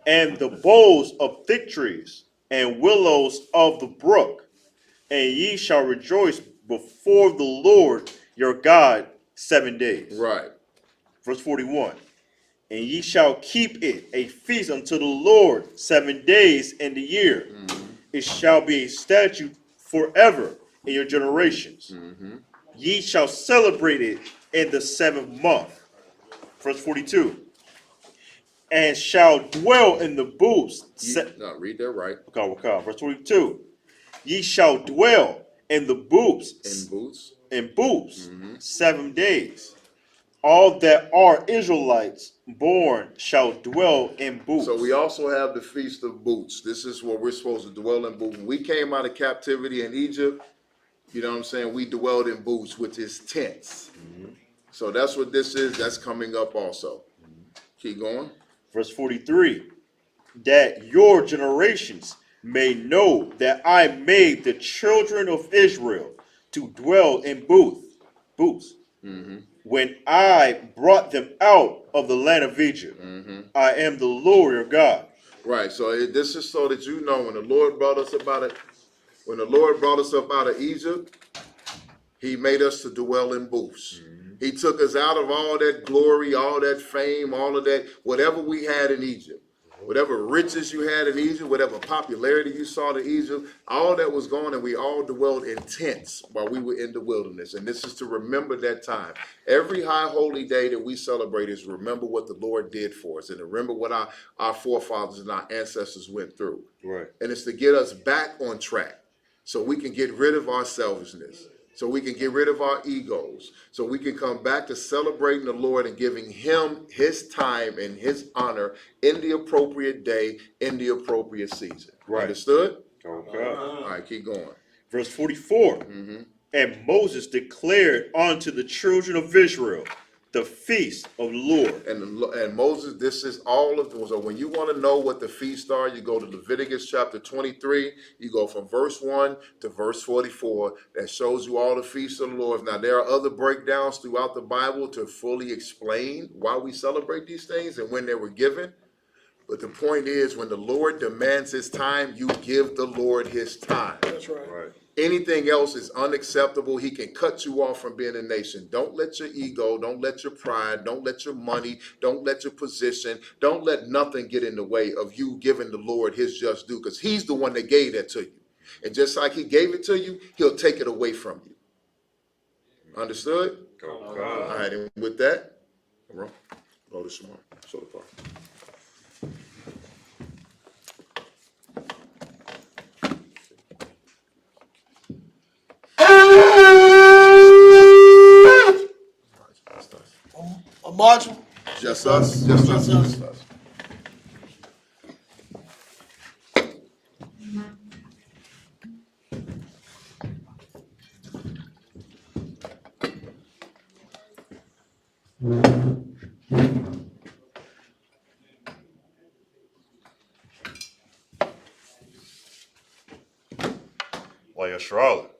and the boughs of thick trees, and willows of the brook, and ye shall rejoice before the Lord your God 7 days. Right. Verse 41. And ye shall keep it a feast unto the Lord 7 days in the year. It shall be a statute forever in your generations. Ye shall celebrate it in the 7th month. Verse 42. And shall dwell in the booths. No, read that right. Verse 42. Ye shall dwell in the booths. In booths. 7 days. All that are Israelites born shall dwell in booths. So we also have the Feast of Booths. This is where we're supposed to dwell in booths. When we came out of captivity in Egypt, you know what I'm saying, we dwelled in booths, which is tents. So that's what this is. That's coming up also. Keep going. Verse 43. That your generations may know that I made the children of Israel to dwell in booths. When I brought them out of the land of Egypt. I am the Lord your God. Right. So this is so that you know when the Lord brought us up out of Egypt, he made us to dwell in booths. He took us out of all that glory, all that fame, all of that, whatever we had in Egypt. Whatever riches you had in Egypt, whatever popularity you saw in Egypt, all that was gone, and we all dwelled in tents while we were in the wilderness. And this is to remember that time. Every high holy day that we celebrate is remember what the Lord did for us and to remember what our forefathers and our ancestors went through. Right. And it's to get us back on track so we can get rid of our selfishness, so we can get rid of our egos, so we can come back to celebrating the Lord and giving him his time and his honor in the appropriate day, in the appropriate season. Right. Understood? Okay. All right, keep going. Verse 44. And Moses declared unto the children of Israel the feast of the Lord. And Moses, this is all of them. So when you want to know what the feasts are, you go to Leviticus chapter 23. You go from verse 1 to verse 44. That shows you all the feasts of the Lord. Now, there are other breakdowns throughout the Bible to fully explain why we celebrate these things and when they were given. But the point is, when the Lord demands his time, you give the Lord his time. That's right. Anything else is unacceptable. He can cut you off from being a nation. Don't let your ego, don't let your pride, don't let your money, don't let your position, don't let nothing get in the way of you giving the Lord his just due, because he's the one that gave that to you. And just like he gave it to you, he'll take it away from you. Understood? All right, and with that, go to Shemar. Show the part. A margin? Just us. Just us. Just us. Like a Charlotte.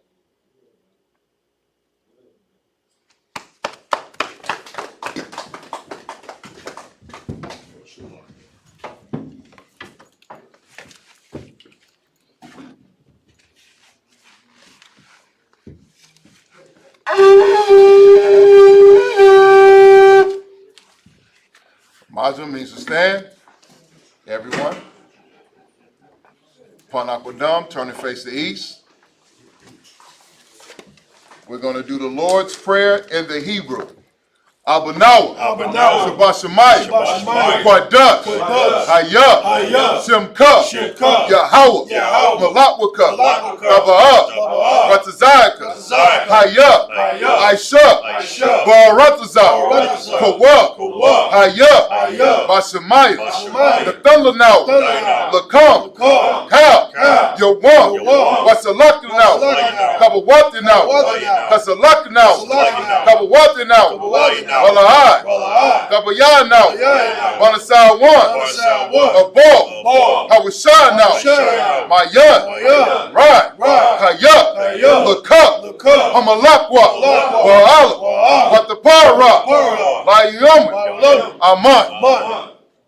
Azam means to stand. Everyone. Panakwadam, turn and face the east. We're going to do the Lord's Prayer in the Hebrew. Abanawa, Shabashamaya, Kwadas, Hayah, Simka, Yahweh, Malakwaka, Kaba'ah, Ratazayaka, Hayah, Isupk, Baratazah, Kawa, Hayah, Bashamaya, Nathanaw, Lakam, Kal, Yawam, Wasalakanaw, Kabawatinaw, Kasalakanaw, Kabawatinaw, Walahai, Kabayan now, Banasai one, Abor, Hawashai now, Mayan, Right, Hayat, Lakuk, Hamalakwa, Wa'ala, Watapara, Layomi, Aman.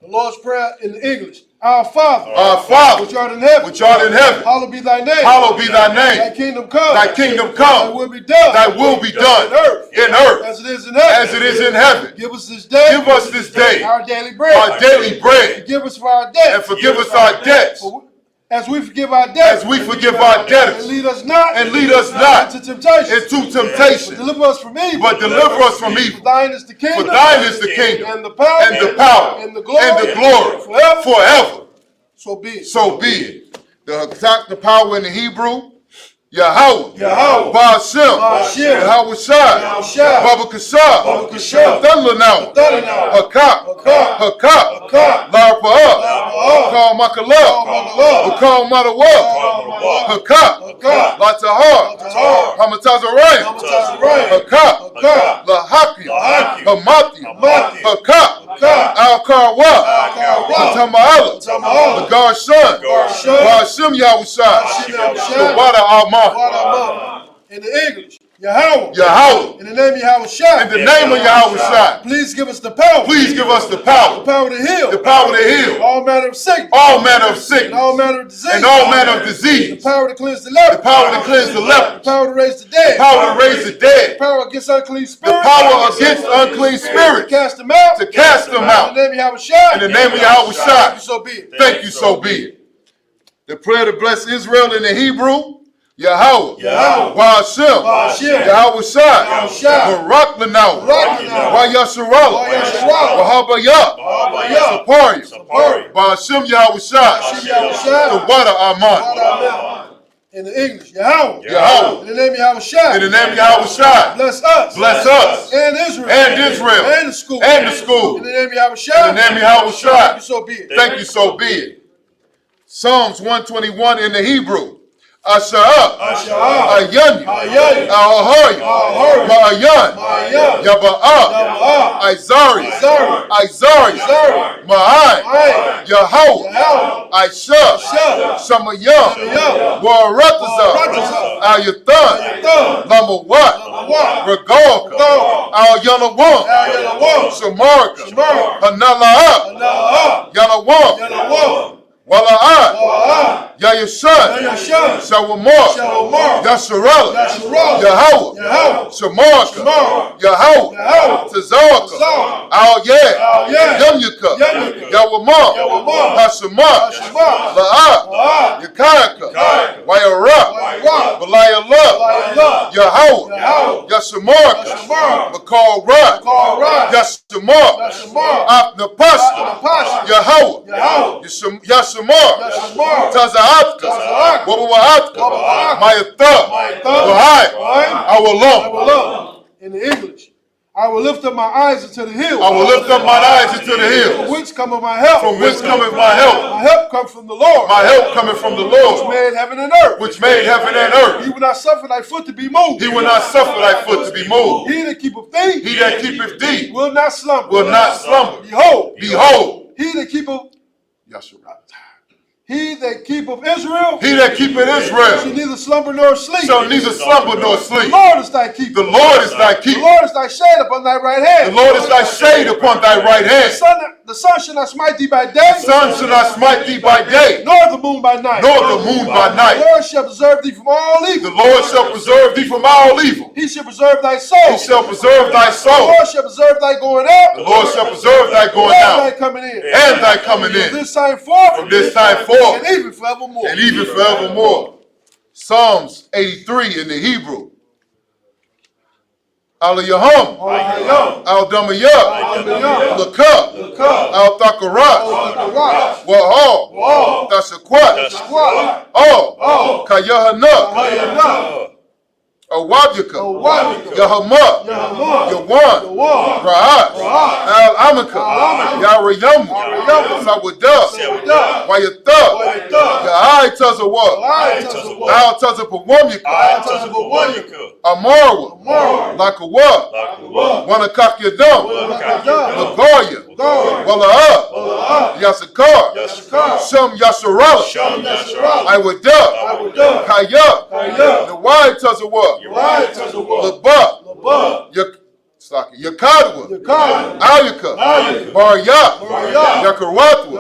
The Lord's Prayer in English. Our Father, which art in heaven, hallowed be thy name. Thy kingdom come. Thy will be done. In earth. As it is in heaven. Give us this day. Our daily bread. Forgive us for our debts. As we forgive our debtors. And lead us not into temptation. But deliver us from evil. For thine is the kingdom. And the power. And the glory. Forever. So be it. The power in the Hebrew. Yahweh, Ba'ashem, Yahweh Baba Kashah, Thunlanaw, Hakak, Larpa'ah, Kal Makalah, Kal Matawa, Hakak, Latahar, Hamatazarayim, Hakak, Lahakim, Hamatim, Hakak, Al Karwa, Tama'ala, the God's son, Ba'ashem Yahweh, the water Alma. In the English, Yahweh. Yahweh. In the name of Yahweh Shai. In the name of Yahweh Shai. Please give us the power. Please give us the power. The power to heal. The power to heal. All manner of sickness. All manner of sickness. And all manner of disease. And all manner of disease. The power to cleanse the leper. The power to cleanse the leper. The power to raise the dead. The power to raise the dead. The power against unclean spirits. The power against unclean spirits. To cast them out. To cast them out. In the name of Yahweh Shai. In the name of Yahweh Shai. Thank you, so be it. Thank you, so be it. The prayer to bless Israel in the Hebrew. Yahweh, Ba'ashem, Yahweh Shai, Barak Lanaw, Wa'yasharala, Wahabayah, Saparia, Ba'ashem Yahweh Shai, the water Aman. In the English, Yahweh. In the name of Yahweh Shai. In the name of Yahweh Shai. Bless us. And Israel. And the school. In the name of Yahweh Shai. In the name of Yahweh Shai. Thank you, so be it. Thank you, so be it. Psalms 121 in the Hebrew. Asha'ah, Ayani, Al-Ahoy, Ma'ayan, Yaba'ah, Izari, Ma'ai, Yahweh, Aisha, Shamayam, Waratazah, Ayathan, Lamawat, Regalka, Al-Yanawam, Shamarka, Hanala'ah, Yanawam, Wala'ah, Yayashad, Shawamar, Yasharala, Yahweh, Shamarka, Yahweh, Tazarka, Al-Yeh, Yamyaka, Yawamar, Hashamar, La'ah, Yakayaka, Wayara, Balayallah, Yahweh, Yashamarka, Makal Ra, Yashamar, Apnapasha, Yahweh, Yashamar, Tazaatka, Wabawaatka, Mayatha, Wahai, Awalam. In the English, I will lift up my eyes into the hills. I will lift up my eyes into the hills. From whence cometh my help? From whence cometh my help? My help comes from the Lord. My help cometh from the Lord. Which made heaven and earth. Which made heaven and earth. He will not suffer thy foot to be moved. He will not suffer thy foot to be moved. He that keepeth thee. He that keepeth thee. Will not slumber. Will not slumber. Behold. He that keepeth. Yeshua. He that keepeth Israel. He that keepeth Israel. Shall neither slumber nor sleep. Shall neither slumber nor sleep. The Lord is thy keeper. The Lord is thy keeper. The Lord is thy shade upon thy right hand. The Lord is thy shade upon thy right hand. The sun shall not smite thee by day. The sun shall not smite thee by day. Nor the moon by night. Nor the moon by night. The Lord shall preserve thee from all evil. The Lord shall preserve thee from all evil. He shall preserve thy soul. He shall preserve thy The soul. Lord shall preserve thy going out. The Lord shall preserve thy going And out. thy coming in. And thy coming From in. this time forth. From this time forth. And even forevermore. And even forevermore. Psalms 83 in the Hebrew. Al-Yaham, Al-Damayah, Lakah, Al-Thakarat, Wahal, Tashakwat, Kayahana, Awadyaka, Yahama, Yawan, Ra'at, Al-Amaka, Yarayamu, Sawada, Wayata, Yahai Tazawa, Al-Tazapawamyaka, Amarwa, Lakawa, Wanakakyadam, Lagoya, Wala'a, Yasakar, Sham Yasharala, Iwada, Kaya, the Wide Tazawa, Laba, Yakadwa, Ayaka, Barya, Yakarwatwa,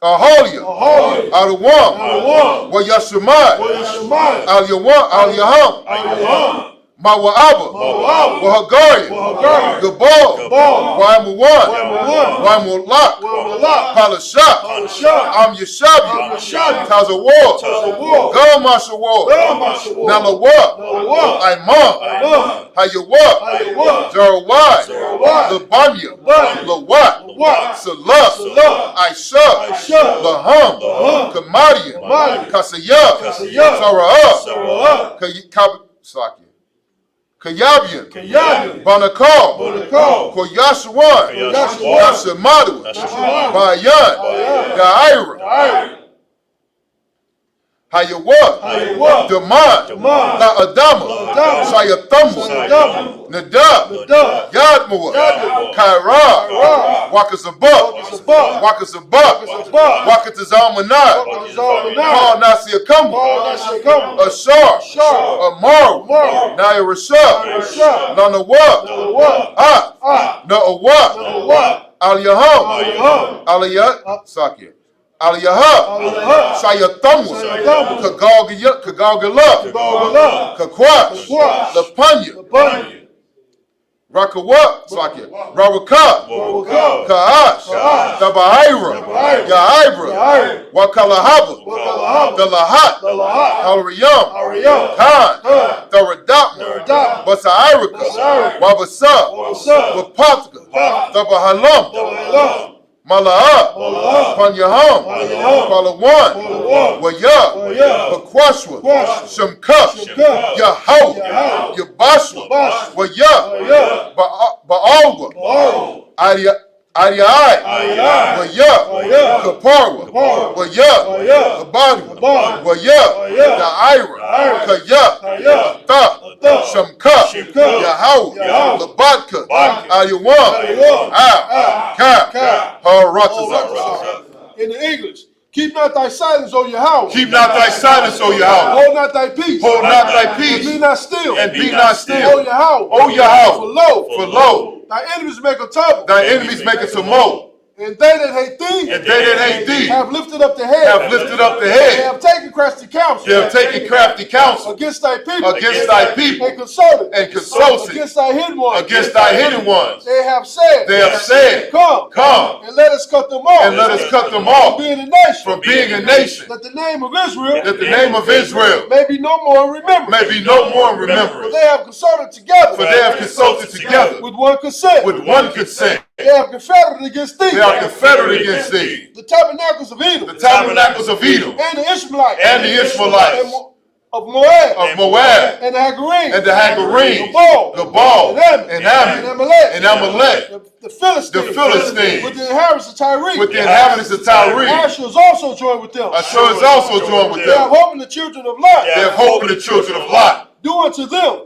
Aholia, Alawam, Wayashamai, Al-Yaham, Mawa'aba, Wahagaria, Gabal, Waimuwan, Waimulak, Palashak, Am Yashabi, Tazawar, Gamashawar, Nalawa, Imam, Hayawa, Jarawai, Labanya, Lawat, Salah, Aisha, Laham, Kamadia, Kasaya, Sarah, Kayabian, Banakal, Koyashawan, Yashamadu, Bayan, Gaira, Hayawa, Daman, La Adama, Shayatamba, Nadab, Yadmua, Kaira, Wakazabak, Wakatazalmanai, Paul Nasiakamba, Ashar, Amar, Nairashah, Nanawa, Na'awa, Al-Yaham, Aliyah, Sakya. Aliyaha, Shayatamwa, Kagalgala, Kakwash, Lapanya, Rakawa, Rawaka, Kaash, Tabaira, Yaibra, Wakalahaba, Dalahat, Halriyam, Khan, Tharadapna, Basairika, Wabasa, Wapatka, Tabahalam, Mala'a, Panyaham, Palawan, Waya, Pakwashwa, Shamka, Yahau, Yabashwa, Waya, Ba'alwa, Ariai, Waya, Kaparwa, Waya, Kabadwa, Waya, Da'ira, Kaya, Ta, Shamka, Yahau, Labatka, Ayawan, Ka, Haratazak. In the English, keep not thy silence, O your house. Keep not thy silence, O your house. Hold not thy peace. Hold not thy peace. And be not still. And be not still. O your house. O your house. For lo, thy enemies make a trouble. Thy enemies make a tumult. And they that hate thee. And they that hate thee. Have lifted up the head. Have lifted up the head. They have taken crafty counsel. They have taken crafty counsel. Against thy people. Against thy people. And consulted. And consulted. Against thy hidden ones. Against thy hidden ones. They have said. They have said. Come. And let us cut them off. And let us cut them off. From being a nation. From being a nation. That the name of Israel. That the name of Israel. May be no more remembered. May be no more remembered. For they have consulted together. For they have consulted together. With one consent. With one consent. They are confederate against thee. They are confederate against thee. The tabernacles of Edom. The tabernacles of Edom. And the Ishmaelites. And the Ishmaelites. Of Moab. Of Moab. And the Hagarenes. And the Hagarenes. Gabal. And Ammon. And Amalek. The Philistines. With the inhabitants of Tyre. With the inhabitants of Tyre. Asher is also joined with them. Asher is also joined with them. They have hope in the children of Lot. They have hope in the children of Lot. Do unto them.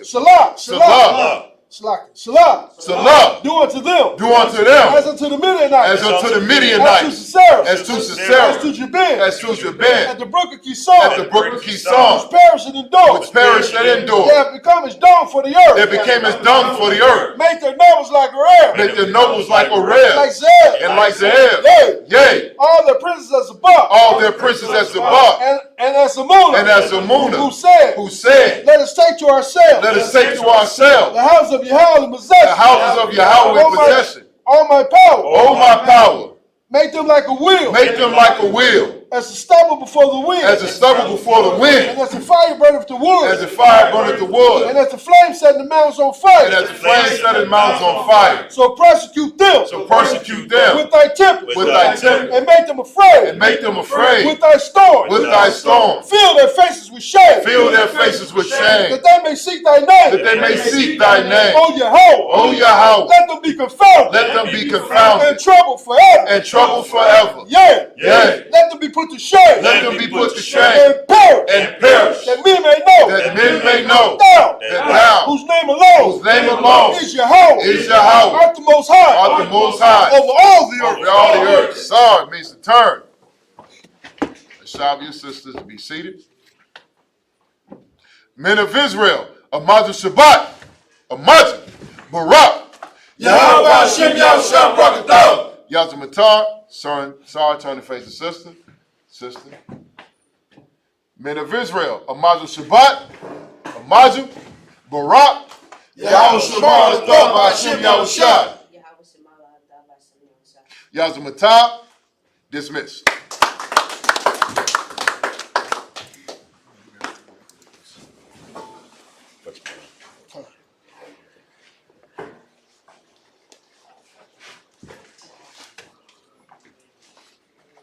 Salah. Salah. Salah. Do unto them. Do unto them. As unto the Midianites. As unto the Midianites. sinceros. As too sincere. As too jabin. As too jabin. At the brook of Kison. At the brook of Kison. Which perished and endured. Which perished and endured. They have become as dung for the earth. They became as dung for the earth. Make their nobles like Arel. Make their nobles like Arel. Like Zeb. And like Zeb. Yea. All their princes as Isupk. All their princes as Isupk. And as Amuna. And as Amuna. Who said. Let us take to ourselves. Let us take to ourselves. The houses of Yahweh in possession. The houses of Yahweh in possession. All my power. All my power. Make them like a wheel. Make them like a wheel. As a stubble before the wind. As a stubble before the wind. And as the fire burneth the wood. As the fire burneth the wood. And as the flame set the mountains on fire. And as the flame set the mountains on fire. So persecute them. So persecute them. With thy temper. With thy temper. And make them afraid. And make them afraid. With thy storm. With thy storm. Fill their faces with shame. Fill their faces with shame. That they may seek thy name. That they may seek thy name. O Yahweh. O Yahweh. Let them be confounded. Let them be confounded. And troubled forever. And troubled forever. Yea. Yea. Let them be put to shame. Let them be put to shame. And perish. And perish. That men may know. That men may know. Thou. That thou. Whose name alone. Whose name alone. Is Yahweh. Is Yahweh. Art the most high. Art the most high. Over all the earth. Over all the earth. Sar means to turn. Shav, your sisters, to be seated. Men of Israel, Amadu Shabbat, Amadu, Barak, Yahweh Hashem Yahushua Barakatah. Yazamatar, Sar, turn to face the sister. Sister. Men of Israel, Amadu Shabbat, Amadu, Barak, Yahweh Shabbat, Hashem Yahushua. Yazamatar, dismissed.